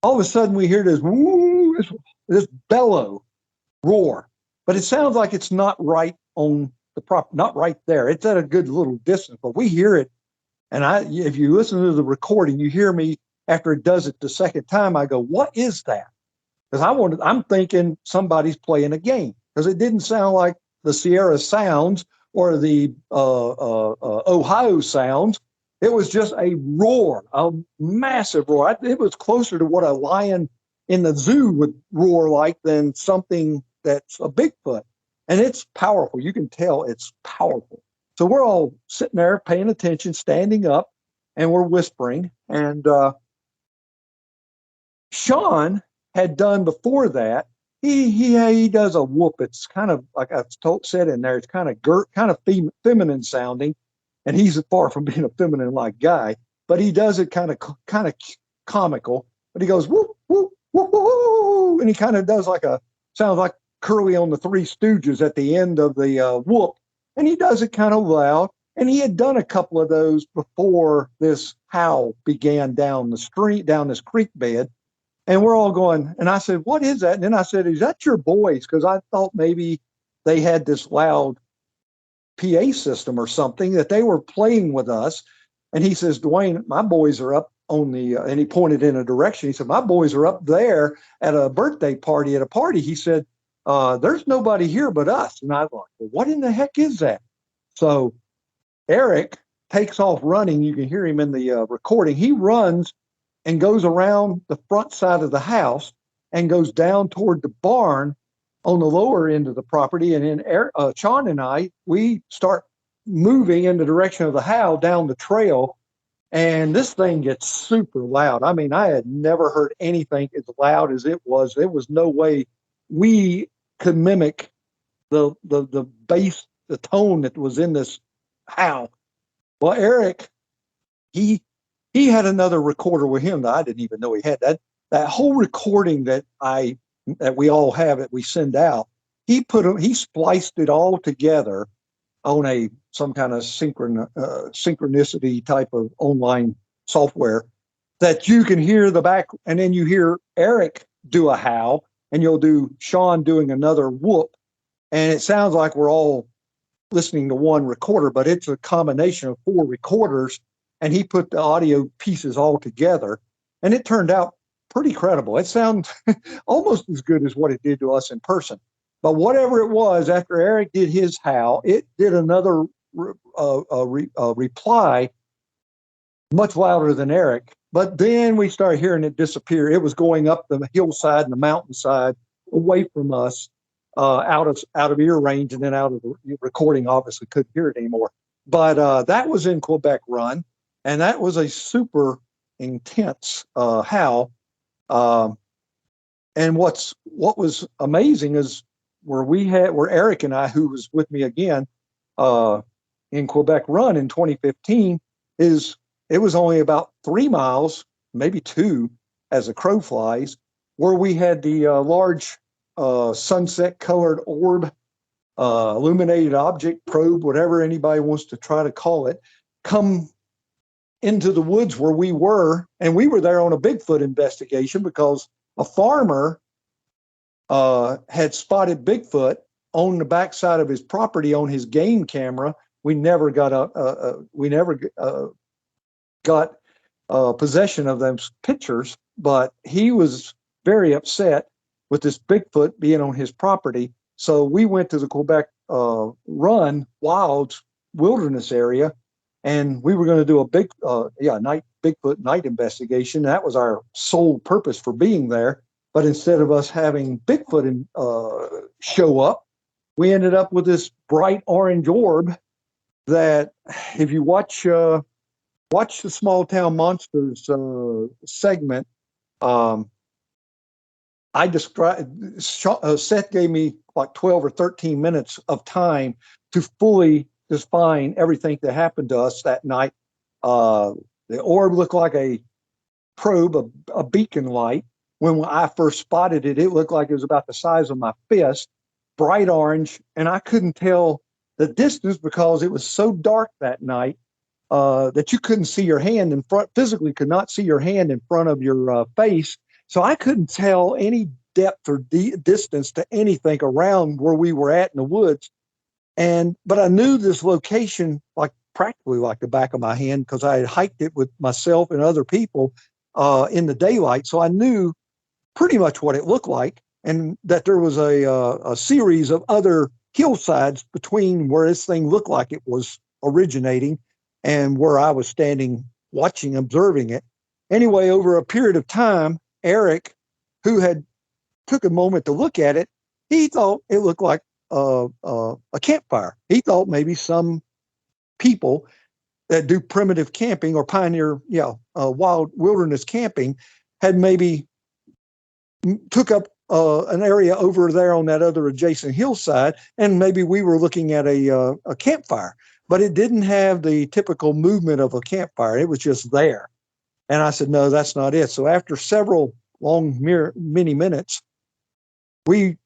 all of a sudden we hear this woo, this bellow roar. but it sounds like it's not right on the not right there. It's at a good little distance, but we hear it. And if you listen to the recording, you hear me after it does it the second time. I go, "What is that?" Because I'm thinking somebody's playing a game because it didn't sound like the Sierra sounds or the Ohio sounds. It was just a roar, a massive roar. It was closer to what a lion in the zoo would roar like than something that's a Bigfoot. And it's powerful. You can tell it's powerful. So we're all sitting there paying attention, standing up, and we're whispering. And Sean had done before that. He does a whoop. It's kind of like I said in there. It's kind of feminine sounding, and he's far from being a feminine like guy. But he does it kind of comical. But he goes whoop whoop whoop whoop, and he kind of does sounds like Curly on the Three Stooges at the end of the whoop, and he does it kind of loud. And he had done a couple of those before this howl began down the street, down this creek bed. And we're all going, and I said, "What is that?" And then I said, "Is that your boys?" Because I thought maybe they had this loud PA system or something that they were playing with us. And he says, "Dwayne, my boys are up on the," and he pointed in a direction. He said, "My boys are up there at a birthday party at a party." He said, "There's nobody here but us." And I was like, "Well, what in the heck is that?" So Eric takes off running. You can hear him in the recording. He runs and goes around the front side of the house and goes down toward the barn on the lower end of the property. And then Sean and we start moving in the direction of the howl down the trail. And this thing gets super loud. I mean, I had never heard anything as loud as it was. There was no way we could mimic the bass, the tone that was in this howl. Well, Eric, he had another recorder with him that I didn't even know he had. That whole recording that we all have that we send out, he spliced it all together on some kind of synchronicity type of online software that you can hear the back, and then you hear Eric do a howl, and you'll do Sean doing another whoop, and it sounds like we're all listening to one recorder, but it's a combination of 4 recorders. And he put the audio pieces all together, and it turned out pretty credible. It sounds almost as good as what it did to us in person. But whatever it was, after Eric did his howl, it did another reply much louder than Eric. But then we started hearing it disappear. It was going up the hillside and the mountainside away from us, out of ear range, and then out of the recording. Obviously couldn't hear it anymore. But that was in Quebec Run. And that was a super intense howl. And what was amazing is where Eric and I, who was with me again in Quebec Run in 2015, it was only about 3 miles, maybe 2, as the crow flies, where we had the large sunset colored orb, illuminated object, probe, whatever anybody wants to try to call it, come into the woods where we were. And we were there on a Bigfoot investigation because a farmer had spotted Bigfoot on the backside of his property on his game camera. We never got possession of those pictures, but he was very upset with this Bigfoot being on his property. So we went to the Quebec Run Wilds Wilderness area, and we were going to do a Bigfoot night investigation. That was our sole purpose for being there. But instead of us having Bigfoot show up, we ended up with this bright orange orb that, if you watch the Small Town Monsters segment, Seth gave me like 12 or 13 minutes of time to fully define everything that happened to us that night. The orb looked like a probe, a beacon light. When I first spotted it, it looked like it was about the size of my fist, bright orange, and I couldn't tell the distance because it was so dark that night that you couldn't see your hand in front, physically could not see your hand in front of your face. So I couldn't tell any depth or distance to anything around where we were at in the woods. But I knew this location like practically like the back of my hand because I had hiked it with myself and other people in the daylight. So I knew pretty much what it looked like, and that there was a series of other hillsides between where this thing looked like it was originating and where I was standing watching, observing it. Anyway, over a period of time, Eric, who had took a moment to look at it, he thought it looked like a campfire. He thought maybe some people that do primitive camping or pioneer, wild wilderness camping had maybe took up an area over there on that other adjacent hillside, and maybe we were looking at a campfire, but it didn't have the typical movement of a campfire. It was just there. And I said, no, that's not it. So after several many minutes, we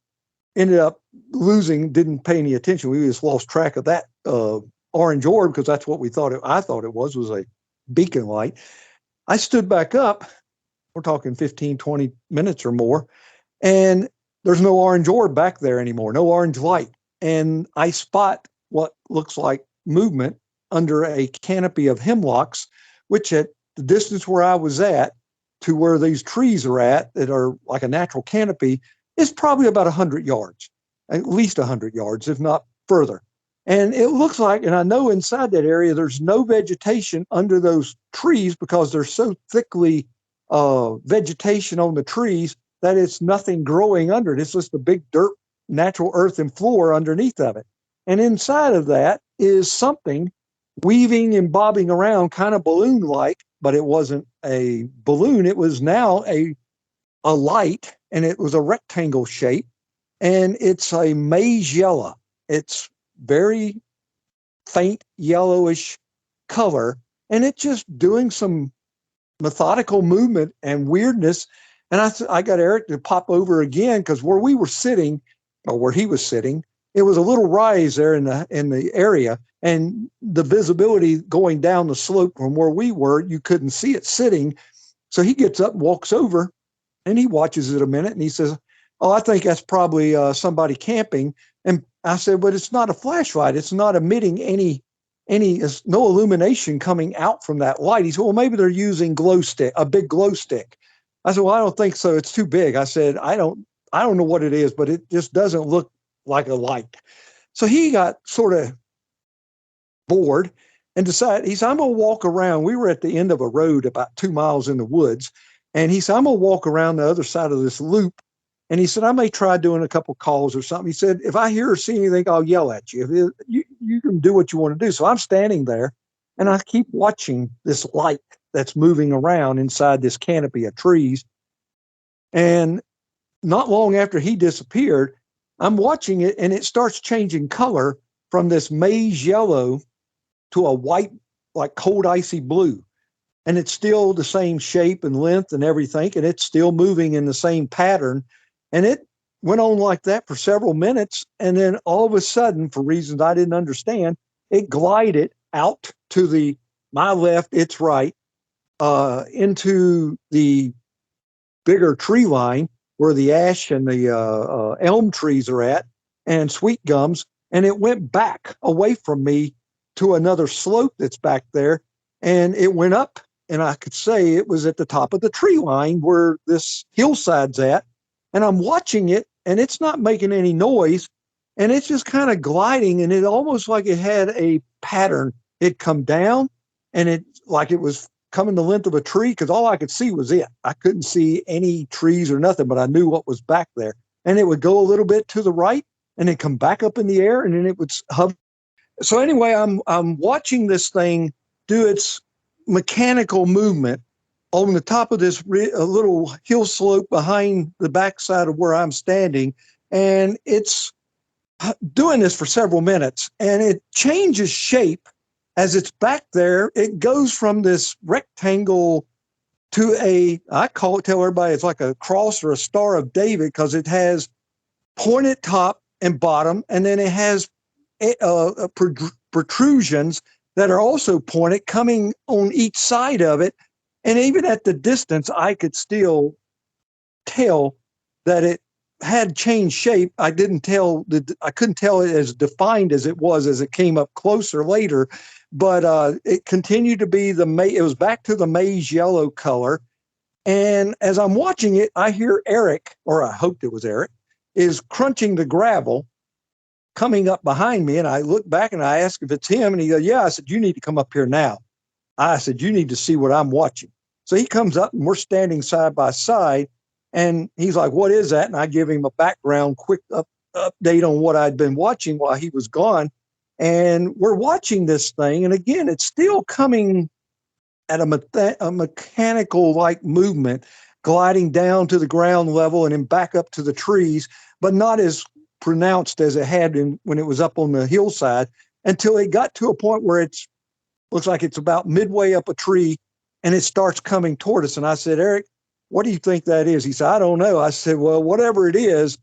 ended up didn't pay any attention. We just lost track of that orange orb because that's what I thought it was a beacon light. I stood back up. We're talking 15, 20 minutes or more. And there's no orange orb back there anymore, no orange light. And I spot what looks like movement under a canopy of hemlocks, which at the distance where I was at to where these trees are at that are like a natural canopy is probably about 100 yards, at least 100 yards, if not further. And it looks like, and I know inside that area, there's no vegetation under those trees because there's so thickly vegetation on the trees that it's nothing growing under it. It's just a big dirt, natural earth and floor underneath of it. And inside of that is something weaving and bobbing around, kind of balloon-like, but it wasn't a balloon. It was now a light, and it was a rectangle shape, and it's a maize yellow. It's very faint yellowish color, and it's just doing some methodical movement and weirdness. And I got Eric to pop over again because where we were sitting, or where he was sitting, it was a little rise there in the area, and the visibility going down the slope from where we were, you couldn't see it sitting. So he gets up and walks over, and he watches it a minute, and he says, "Oh, I think that's probably somebody camping." And I said, "But it's not a flashlight. It's not emitting any. There's no illumination coming out from that light." He said, "Well, maybe they're using a big glow stick." I said, "Well, I don't think so. It's too big." I said, I don't know what it is, but it just doesn't look like a light." So he got sort of bored and decided, he said, "I'm going to walk around." We were at the end of a road about 2 miles in the woods. And he said, "I'm going to walk around the other side of this loop." And he said, "I may try doing a couple calls or something." He said, "If I hear or see anything, I'll yell at you. You can do what you want to do." So I'm standing there and I keep watching this light that's moving around inside this canopy of trees. And not long after he disappeared, I'm watching it, and it starts changing color from this maize yellow to a white, like cold, icy blue. And it's still the same shape and length and everything, and it's still moving in the same pattern. And it went on like that for several minutes. And then all of a sudden, for reasons I didn't understand, it glided out to my left, its right, into the bigger tree line where the ash and the elm trees are at, and sweet gums. And it went back away from me to another slope that's back there. And it went up, and I could say it was at the top of the tree line where this hillside's at. And I'm watching it, and it's not making any noise. And it's just kind of gliding, and it almost like it had a pattern. It'd come down, and it like it was coming the length of a tree, because all I could see was it. I couldn't see any trees or nothing, but I knew what was back there. And it would go a little bit to the right, and then come back up in the air, and then it would hover. So anyway, I'm watching this thing do its mechanical movement on the top of this a little hill slope behind the backside of where I'm standing. And it's doing this for several minutes, and it changes shape as it's back there. It goes from this rectangle to tell everybody it's like a cross or a Star of David, because it has pointed top and bottom, and then it has protrusions that are also pointed coming on each side of it. And even at the distance, I could still tell that it had changed shape. I couldn't tell it as defined as it was as it came up closer later, but it continued to be it was back to the maize yellow color. And as I'm watching it, I hear Eric, or I hoped it was Eric, is crunching the gravel coming up behind me. And I look back and I ask if it's him. And he goes, yeah. I said, you need to come up here now. I said, you need to see what I'm watching. So he comes up and we're standing side by side. And he's like, what is that? And I give him a background, quick update on what I'd been watching while he was gone. And we're watching this thing. And again, it's still coming at a mechanical like movement, gliding down to the ground level and then back up to the trees, but not as pronounced as it had when it was up on the hillside, until it got to a point where it looks like it's about midway up a tree and it starts coming toward us. And I said, Eric, what do you think that is? He said, I don't know. I said, well, whatever it is,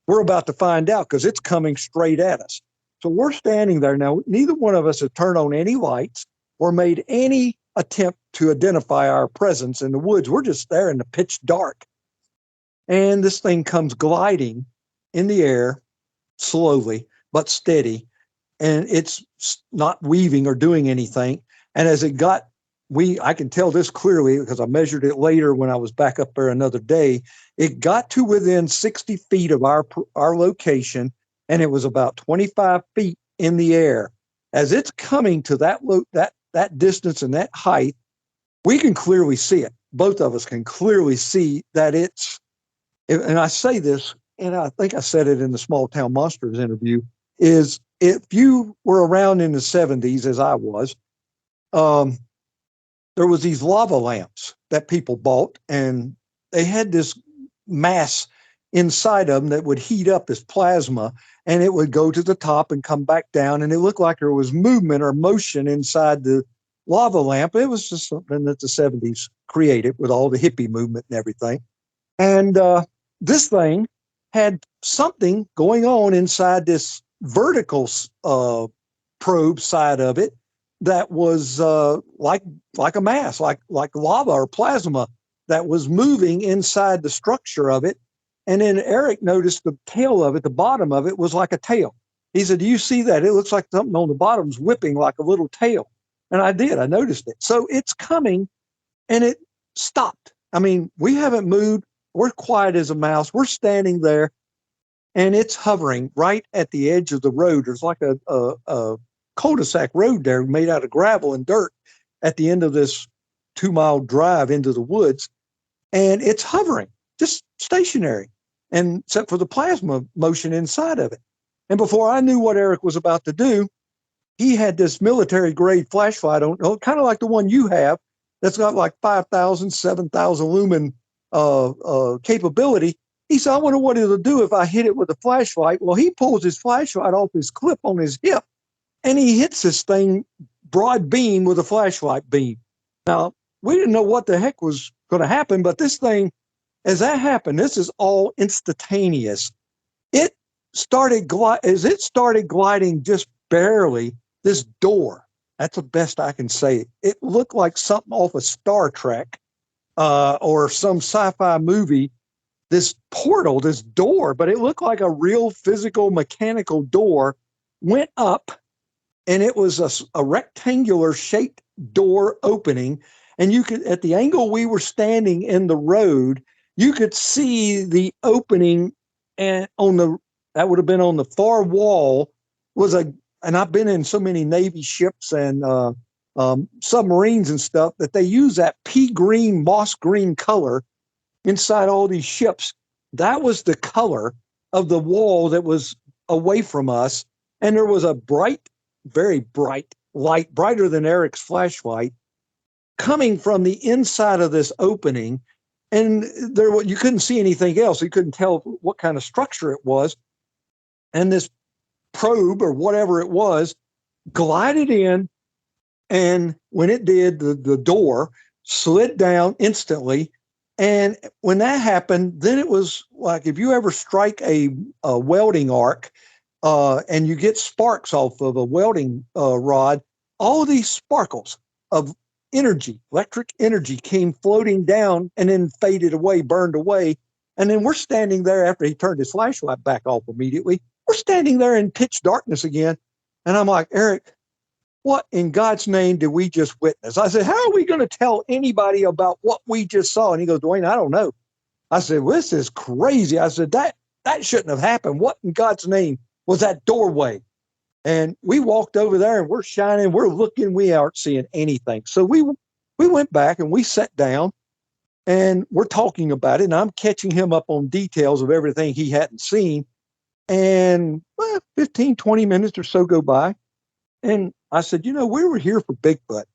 we're about to find out because it's coming straight at us. So we're standing there now. Neither one of us have turned on any lights or made any attempt to identify our presence in the woods. We're just there in the pitch dark. And this thing comes gliding in the air slowly but steady. And it's not weaving or doing anything. And as it got, I can tell this clearly because I measured it later when I was back up there another day. It got to within 60 feet of our location, and it was about 25 feet in the air. As it's coming to that distance and that height, we can clearly see it. Both of us can clearly see that and I say this, and I think I said it in the Small Town Monsters interview, is if you were around in the 70s, as I was, there was these lava lamps that people bought, and they had this mass inside of them that would heat up as plasma, and it would go to the top and come back down, and it looked like there was movement or motion inside the lava lamp. It was just something that the 70s created with all the hippie movement and everything. And this thing had something going on inside this vertical probe side of it that was like a mass, like lava or plasma that was moving inside the structure of it. And then Eric noticed the tail of it, the bottom of it was like a tail. He said, do you see that? It looks like something on the bottom's whipping like a little tail. And I did. I noticed it. So it's coming, and it stopped. I mean, we haven't moved. We're quiet as a mouse. We're standing there, and it's hovering right at the edge of the road. There's like a cul-de-sac road there made out of gravel and dirt at the end of this 2-mile drive into the woods. And it's hovering, just stationary, and except for the plasma motion inside of it. And before I knew what Eric was about to do, he had this military grade flashlight on, kind of like the one you have, that's got like 5,000, 7,000 lumen capability. He said, I wonder what it'll do if I hit it with a flashlight. Well, he pulls his flashlight off his clip on his hip, and he hits this thing broad beam with a flashlight beam. Now, we didn't know what the heck was going to happen, but this thing, as that happened, this is all instantaneous. As it started gliding just barely, this door, that's the best I can say. It looked like something off of Star Trek or some sci-fi movie. This portal, this door, but it looked like a real physical mechanical door, went up, and it was a rectangular shaped door opening. And you could, at the angle we were standing in the road, you could see the opening, and that would have been on the far wall and I've been in so many Navy ships and submarines and stuff that they use that pea green, moss green color inside all these ships. That was the color of the wall that was away from us. And there was a bright, very bright light, brighter than Eric's flashlight, coming from the inside of this opening. And you couldn't see anything else. You couldn't tell what kind of structure it was. And this probe or whatever it was glided in, and when it did, the door slid down instantly. And when that happened, then it was like if you ever strike a welding arc and you get sparks off of a welding rod, all of these sparkles of energy, electric energy, came floating down and then faded away, burned away. And then we're standing there after he turned his flashlight back off immediately. We're standing there in pitch darkness again. And I'm like, Eric, what in God's name did we just witness? I said, how are we going to tell anybody about what we just saw? And he goes, Dwayne, I don't know. I said, well, this is crazy. I said, that shouldn't have happened. What in God's name was that doorway? And we walked over there and we're shining, we're looking, we aren't seeing anything. So we went back and we sat down and we're talking about it. And I'm catching him up on details of everything he hadn't seen. And 15, 20 minutes or so go by. And I said, we were here for Bigfoot.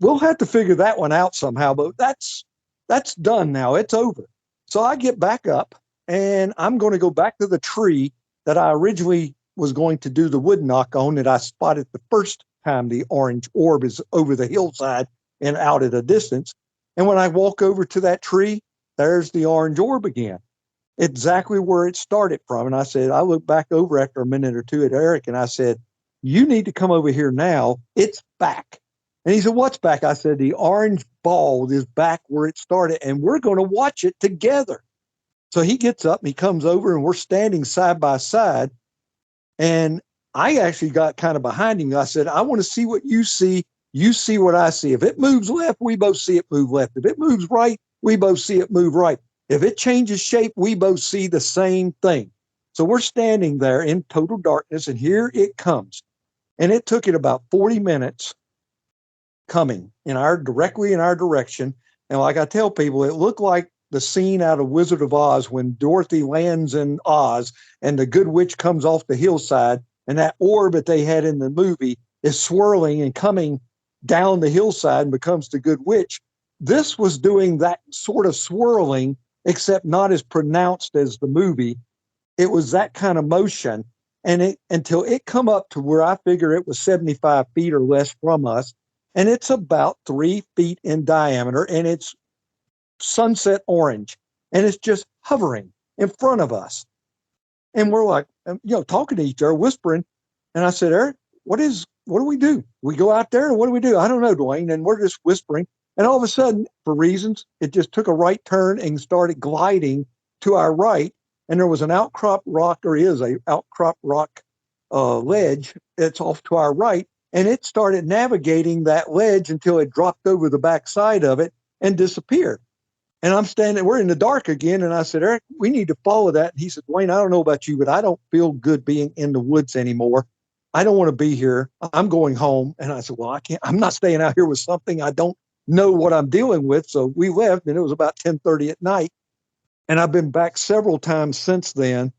We'll have to figure that one out somehow, but that's done now. It's over. So I get back up and I'm going to go back to the tree that I originally was going to do the wood knock on that I spotted the first time the orange orb is over the hillside and out at a distance. And when I walk over to that tree, there's the orange orb again, exactly where it started from. And I said, I looked back over after a minute or two at Eric and I said, you need to come over here now. It's back. And he said, what's back? I said, the orange ball is back where it started and we're going to watch it together. So he gets up and he comes over and we're standing side by side. And I actually got kind of behind him. I said, I want to see what you see. You see what I see. If it moves left, we both see it move left. If it moves right, we both see it move right. If it changes shape, we both see the same thing. So we're standing there in total darkness and here it comes. And it took it about 40 minutes coming directly in our direction. And like I tell people, it looked like the scene out of Wizard of Oz when Dorothy lands in Oz and the good witch comes off the hillside and that orb that they had in the movie is swirling and coming down the hillside and becomes the good witch. This was doing that sort of swirling, except not as pronounced as the movie. It was that kind of motion. And until it come up to where I figure it was 75 feet or less from us. And it's about 3 feet in diameter and it's sunset orange and it's just hovering in front of us. And we're like, talking to each other, whispering. And I said, Eric, what do we do? We go out there and what do we do? I don't know, Dwayne. And we're just whispering. And all of a sudden, for reasons, it just took a right turn and started gliding to our right. And there was an outcrop rock, or is a outcrop rock ledge that's off to our right. And it started navigating that ledge until it dropped over the backside of it and disappeared. And I'm standing, we're in the dark again. And I said, Eric, we need to follow that. And he said, Dwayne, I don't know about you, but I don't feel good being in the woods anymore. I don't want to be here. I'm going home. And I said, well, I'm not staying out here with something I don't know what I'm dealing with. So we left and it was about 10:30 at night. And I've been back several times since then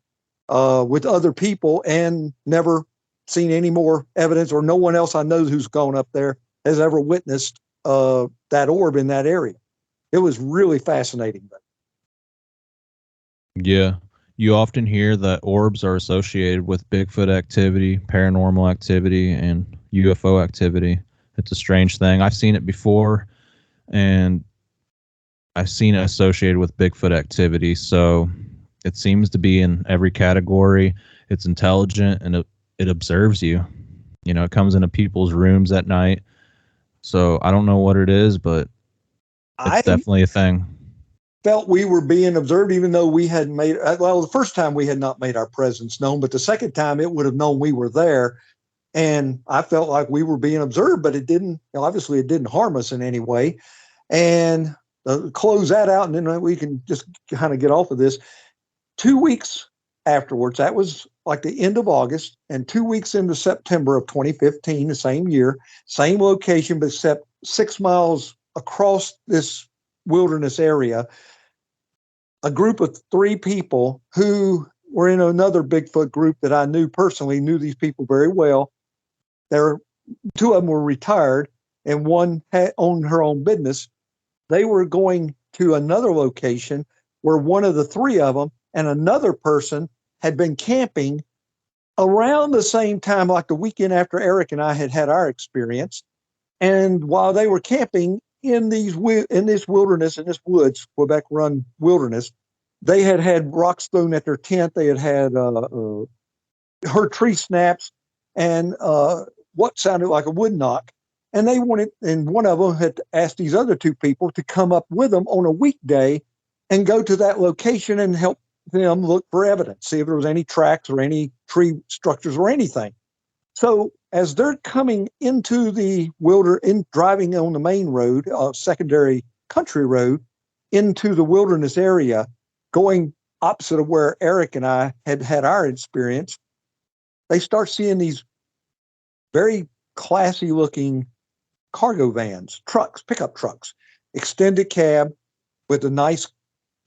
with other people and never seen any more evidence, or no one else I know who's gone up there has ever witnessed that orb in that area. It was really fascinating. Yeah. You often hear that orbs are associated with Bigfoot activity, paranormal activity, and UFO activity. It's a strange thing. I've seen it before, and I've seen it associated with Bigfoot activity. So it seems to be in every category. It's intelligent, and it observes you. It comes into people's rooms at night. So I don't know what it is, but it's definitely a thing. Felt we were being observed, even though we hadn't made, the first time we had not made our presence known, but the second time it would have known we were there. And I felt like we were being observed, but it didn't, obviously it didn't harm us in any way. And close that out. And then we can just kind of get off of this. 2 weeks afterwards, that was like the end of August, and 2 weeks into September of 2015, the same year, same location, but except 6 miles across this wilderness area, a group of 3 people who were in another Bigfoot group that I knew personally, knew these people very well. 2 of them were retired and one had owned her own business. They were going to another location where one of the 3 of them and another person had been camping around the same time, like the weekend after Eric and I had our experience. And while they were camping in this wilderness, in this woods, Quebec Run wilderness, they had rocks thrown at their tent. They had heard tree snaps and what sounded like a wood knock. And one of them had asked these other 2 people to come up with them on a weekday and go to that location and help them look for evidence, see if there was any tracks or any tree structures or anything. So as they're coming into the driving on the main road, secondary country road, into the wilderness area, going opposite of where Eric and I had our experience, they start seeing these very classy looking cargo vans, trucks, pickup trucks, extended cab with the nice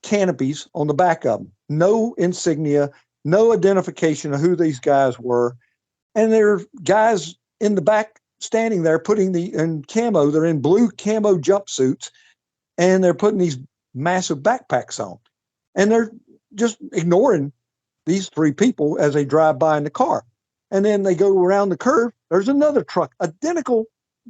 canopies on the back of them. No insignia, no identification of who these guys were. And there are guys in the back standing there in camo, they're in blue camo jumpsuits, and they're putting these massive backpacks on. And they're just ignoring these three people as they drive by in the car. And then they go around the curve. There's another truck, identical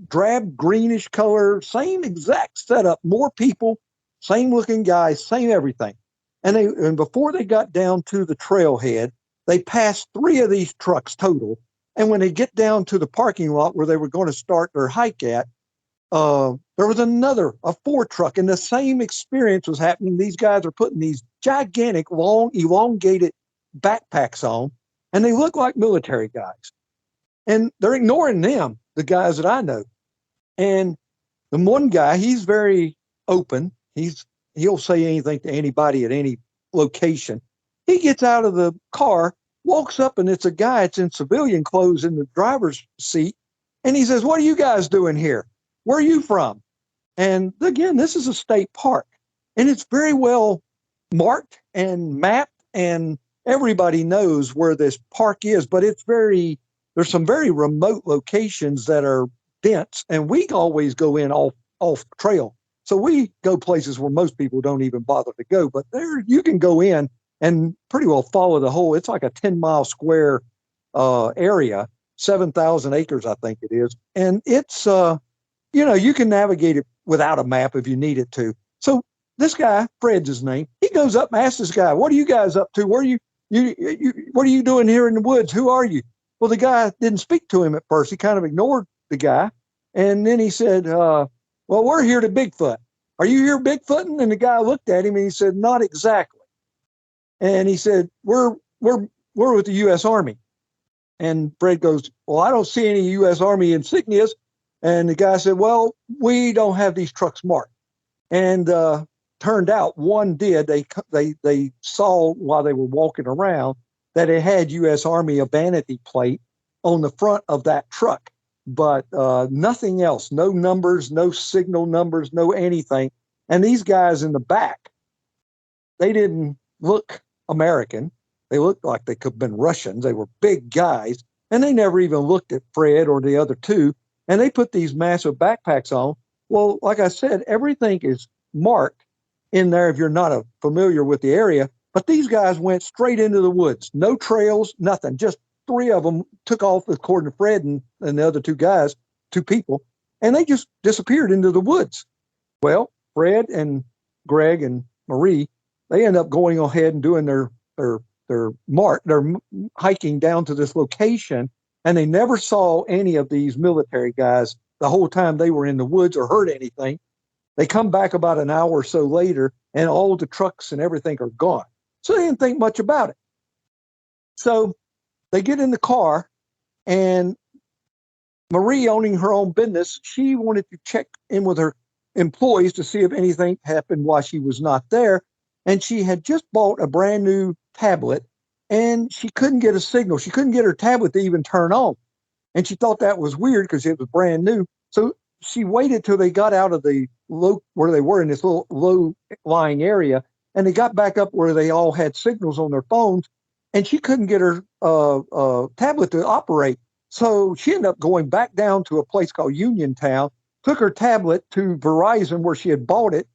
drab greenish color, same exact setup, more people, same looking guys, same everything. And before they got down to the trailhead, they passed three of these trucks total. And when they get down to the parking lot where they were going to start their hike at, there was a Ford truck, and the same experience was happening. These guys are putting these gigantic, long, elongated backpacks on, and they look like military guys. And they're ignoring them, the guys that I know. And the one guy, he's very open. He'll say anything to anybody at any location. He gets out of the car, walks up, and it's a guy. It's in civilian clothes in the driver's seat. And he says, "What are you guys doing here? Where are you from?" And again, this is a state park, and it's very well marked and mapped, and everybody knows where this park is, but there's some very remote locations that are dense, and we always go in off trail. So we go places where most people don't even bother to go, but there you can go in and pretty well follow the whole, it's like a 10-mile square area, 7,000 acres, I think it is. And it's, you can navigate it without a map if you need it to. So this guy, Fred's his name, he goes up and asks this guy, "What are you guys up to? What are you doing here in the woods? Who are you?" Well, the guy didn't speak to him at first. He kind of ignored the guy. And then he said, "Well, we're here to Bigfoot. Are you here Bigfooting?" And the guy looked at him and he said, "Not exactly." And he said, we're with the U.S. Army." And Fred goes, "Well, I don't see any U.S. Army insignias." And the guy said, "Well, we don't have these trucks marked." And turned out one did. They saw while they were walking around that it had U.S. Army, a vanity plate on the front of that truck, but nothing else, no numbers, no signal numbers, no anything. And these guys in the back, they didn't look American. They looked like they could have been Russians. They were big guys, and they never even looked at Fred or the other two. And they put these massive backpacks on. Well, like I said, everything is marked in there if you're not familiar with the area. But these guys went straight into the woods. No trails, nothing. Just three of them took off, according to Fred and the other two people, and they just disappeared into the woods. Well, Fred and Greg and Marie, they end up going ahead and doing their hiking down to this location, and they never saw any of these military guys the whole time they were in the woods or heard anything. They come back about an hour or so later, and all the trucks and everything are gone. So they didn't think much about it. So they get in the car, and Marie, owning her own business, she wanted to check in with her employees to see if anything happened while she was not there. And she had just bought a brand new tablet, and she couldn't get a signal. She couldn't get her tablet to even turn on. And she thought that was weird because it was brand new. So she waited till they got out of the where they were in this little low-lying area, and they got back up where they all had signals on their phones, and she couldn't get her tablet to operate. So she ended up going back down to a place called Uniontown, took her tablet to Verizon where she had bought it,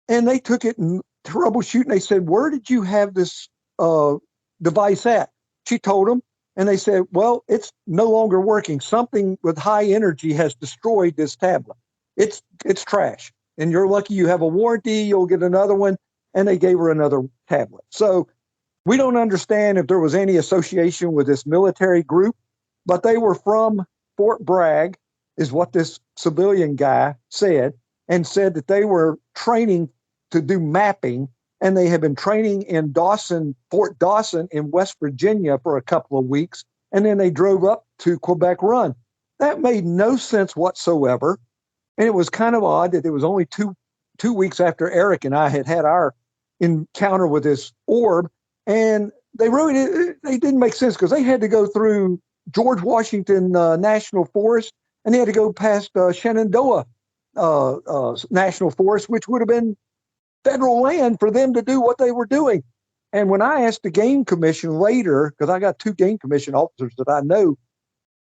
and they took it and troubleshooting. They said, "Where did you have this device at?" She told them, and they said, "Well, it's no longer working. Something with high energy has destroyed this tablet. It's trash, and you're lucky you have a warranty. You'll get another one." And they gave her another tablet. So we don't understand if there was any association with this military group, but they were from Fort Bragg, is what this civilian guy said, and said that they were training to do mapping and they had been training in Dawson, Fort Dawson in West Virginia for a couple of weeks, and then they drove up to Quebec Run. That made no sense whatsoever, and it was kind of odd that it was only two weeks after Eric and I had our encounter with this orb, and they didn't make sense because they had to go through George Washington National Forest, and they had to go past Shenandoah National Forest, which would have been federal land for them to do what they were doing. And when I asked the Game Commission later, because I got 2 Game Commission officers that I know,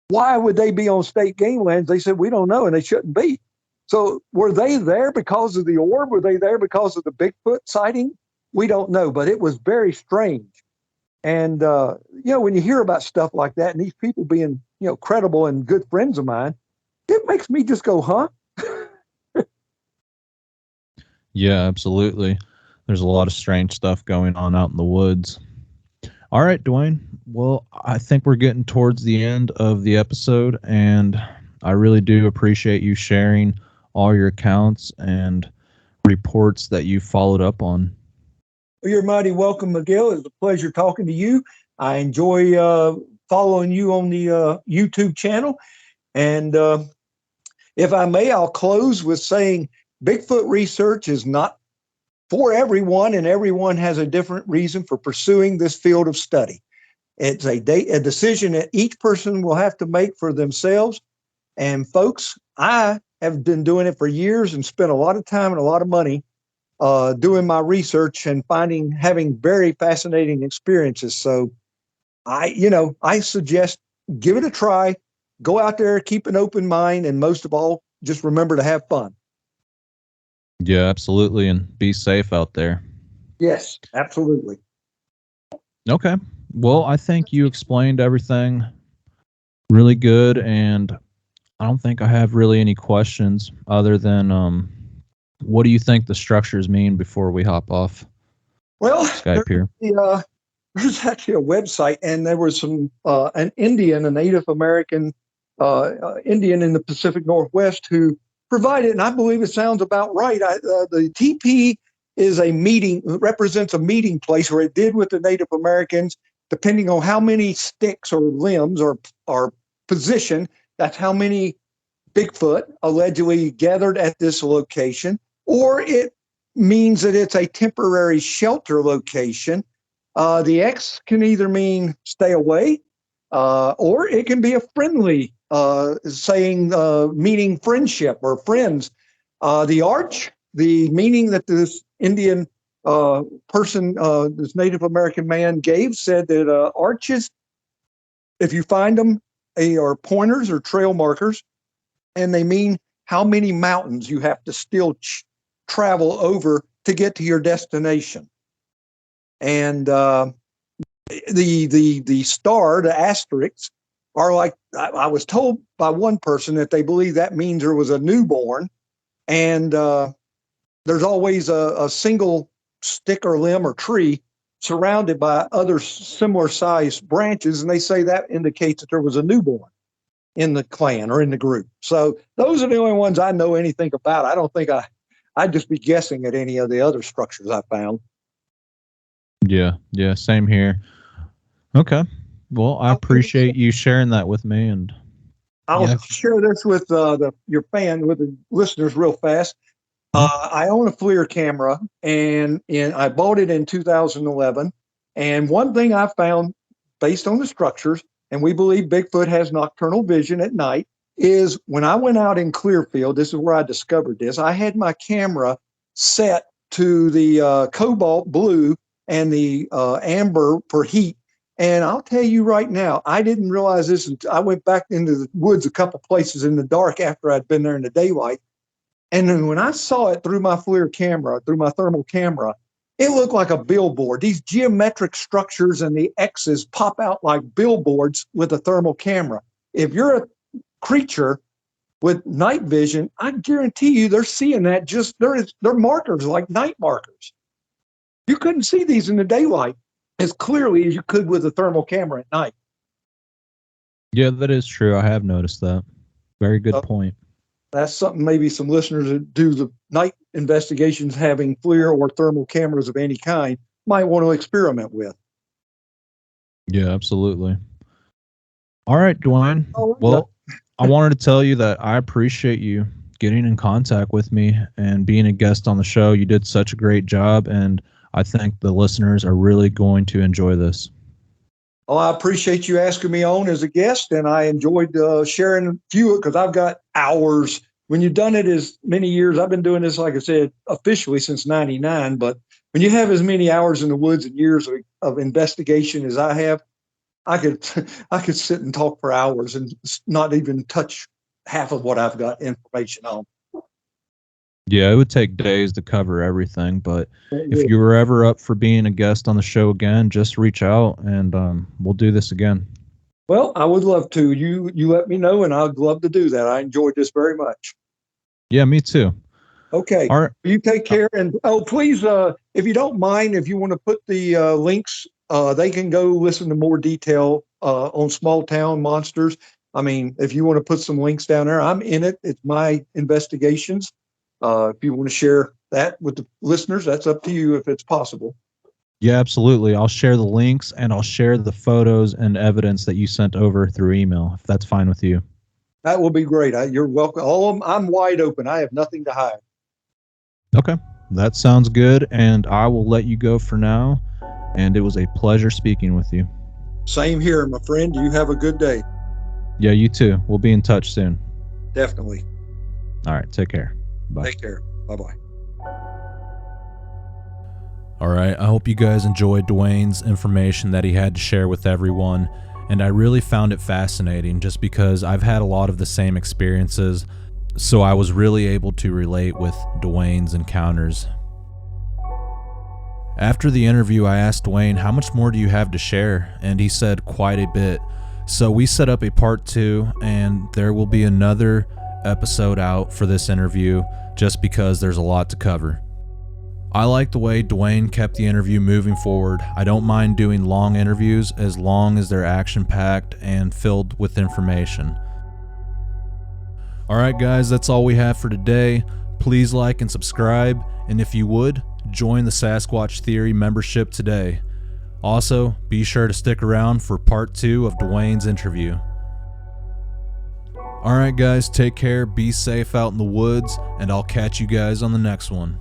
why would they be on state game lands? They said, we don't know, and they shouldn't be. So were they there because of the orb? Were they there because of the Bigfoot sighting? We don't know, but it was very strange. And, when you hear about stuff like that and these people being, credible and good friends of mine, it makes me just go, huh? Yeah, absolutely. There's a lot of strange stuff going on out in the woods. All right, Dwayne. Well, I think we're getting towards the end of the episode, and I really do appreciate you sharing all your accounts and reports that you followed up on. Well, you're mighty welcome, Miguel. It's a pleasure talking to you. I enjoy following you on the YouTube channel. And if I may, I'll close with saying Bigfoot research is not for everyone, and everyone has a different reason for pursuing this field of study. It's a decision that each person will have to make for themselves. And folks, I have been doing it for years and spent a lot of time and a lot of money doing my research and having very fascinating experiences. So I suggest give it a try, go out there, keep an open mind, and most of all, just remember to have fun. Yeah, absolutely. And be safe out there. Yes, absolutely. Okay. Well, I think you explained everything really good, and I don't think I have really any questions other than what do you think the structures mean before we hop off Skype here? There's actually a website, and there was an Indian, a Native American Indian in the Pacific Northwest who provided, and I believe it sounds about right. The TP is represents a meeting place where it did with the Native Americans, depending on how many sticks or limbs are positioned. That's how many Bigfoot allegedly gathered at this location, or it means that it's a temporary shelter location. The X can either mean stay away, or it can be a friendly saying, meaning friendship or friends. The arch, the meaning that this Indian person, this Native American man gave, said that arches, if you find them, they are pointers or trail markers, and they mean how many mountains you have to still travel over to get to your destination. And the star, the asterisks, are like, I was told by one person that they believe that means there was a newborn, and there's always a single stick or limb or tree surrounded by other similar sized branches, and they say that indicates that there was a newborn in the clan or in the group. So those are the only ones I know anything about. I don't think I'd just be guessing at any of the other structures I found. Yeah, same here. Okay. Well, I appreciate you sharing that with me, and I'll share this with your with the listeners real fast. I own a FLIR camera, and I bought it in 2011. And one thing I found, based on the structures, and we believe Bigfoot has nocturnal vision at night, is when I went out in Clearfield, this is where I discovered this, I had my camera set to the cobalt blue and the amber for heat. And I'll tell you right now, I didn't realize this until I went back into the woods a couple places in the dark after I'd been there in the daylight. And then when I saw it through my FLIR camera, through my thermal camera, it looked like a billboard. These geometric structures and the X's pop out like billboards with a thermal camera. If you're a creature with night vision, I guarantee you they're seeing that they're markers like night markers. You couldn't see these in the daylight as clearly as you could with a thermal camera at night. Yeah, that is true. I have noticed that. Very good point. That's something maybe some listeners that do the night investigations having FLIR or thermal cameras of any kind might want to experiment with. Yeah, absolutely. All right, Dwayne. Oh, Well, I wanted to tell you that I appreciate you getting in contact with me and being a guest on the show. You did such a great job, and I think the listeners are really going to enjoy this. well, I appreciate you asking me on as a guest, and I enjoyed sharing a few because I've got hours. When you've done it as many years, I've been doing this, like I said, officially since '99. But when you have as many hours in the woods and years of investigation as I have, I could I could sit and talk for hours and not even touch half of what I've got information on. Yeah, it would take days to cover everything, but if you were ever up for being a guest on the show again, just reach out and we'll do this again. Well, I would love to. You let me know, and I'd love to do that. I enjoyed this very much. Yeah, me too. Okay. All right. You take care. And please, if you don't mind, if you want to put the links, they can go listen to more detail on small town monsters. I mean, if you want to put some links down there, I'm in it. It's my investigations. If you want to share that with the listeners, that's up to you if it's possible. Yeah, absolutely. I'll share the links and I'll share the photos and evidence that you sent over through email, if that's fine with you. That will be great. You're welcome. All of them, I'm wide open. I have nothing to hide. Okay, that sounds good. And I will let you go for now. And it was a pleasure speaking with you. Same here, my friend. You have a good day. Yeah, you too. We'll be in touch soon. Definitely. All right, take care. Bye. Take care. Bye-bye. All right, I hope you guys enjoyed Dwayne's information that he had to share with everyone. And I really found it fascinating just because I've had a lot of the same experiences. So I was really able to relate with Dwayne's encounters. After the interview, I asked Dwayne, how much more do you have to share? And he said quite a bit. So we set up a part 2, and there will be another episode out for this interview just because there's a lot to cover. I like the way Dwayne kept the interview moving forward. I don't mind doing long interviews as long as they're action-packed and filled with information. Alright guys, that's all we have for today. Please like and subscribe, and if you would, join the Sasquatch Theory membership today. Also, be sure to stick around for part 2 of Dwayne's interview. Alright guys, take care, be safe out in the woods, and I'll catch you guys on the next one.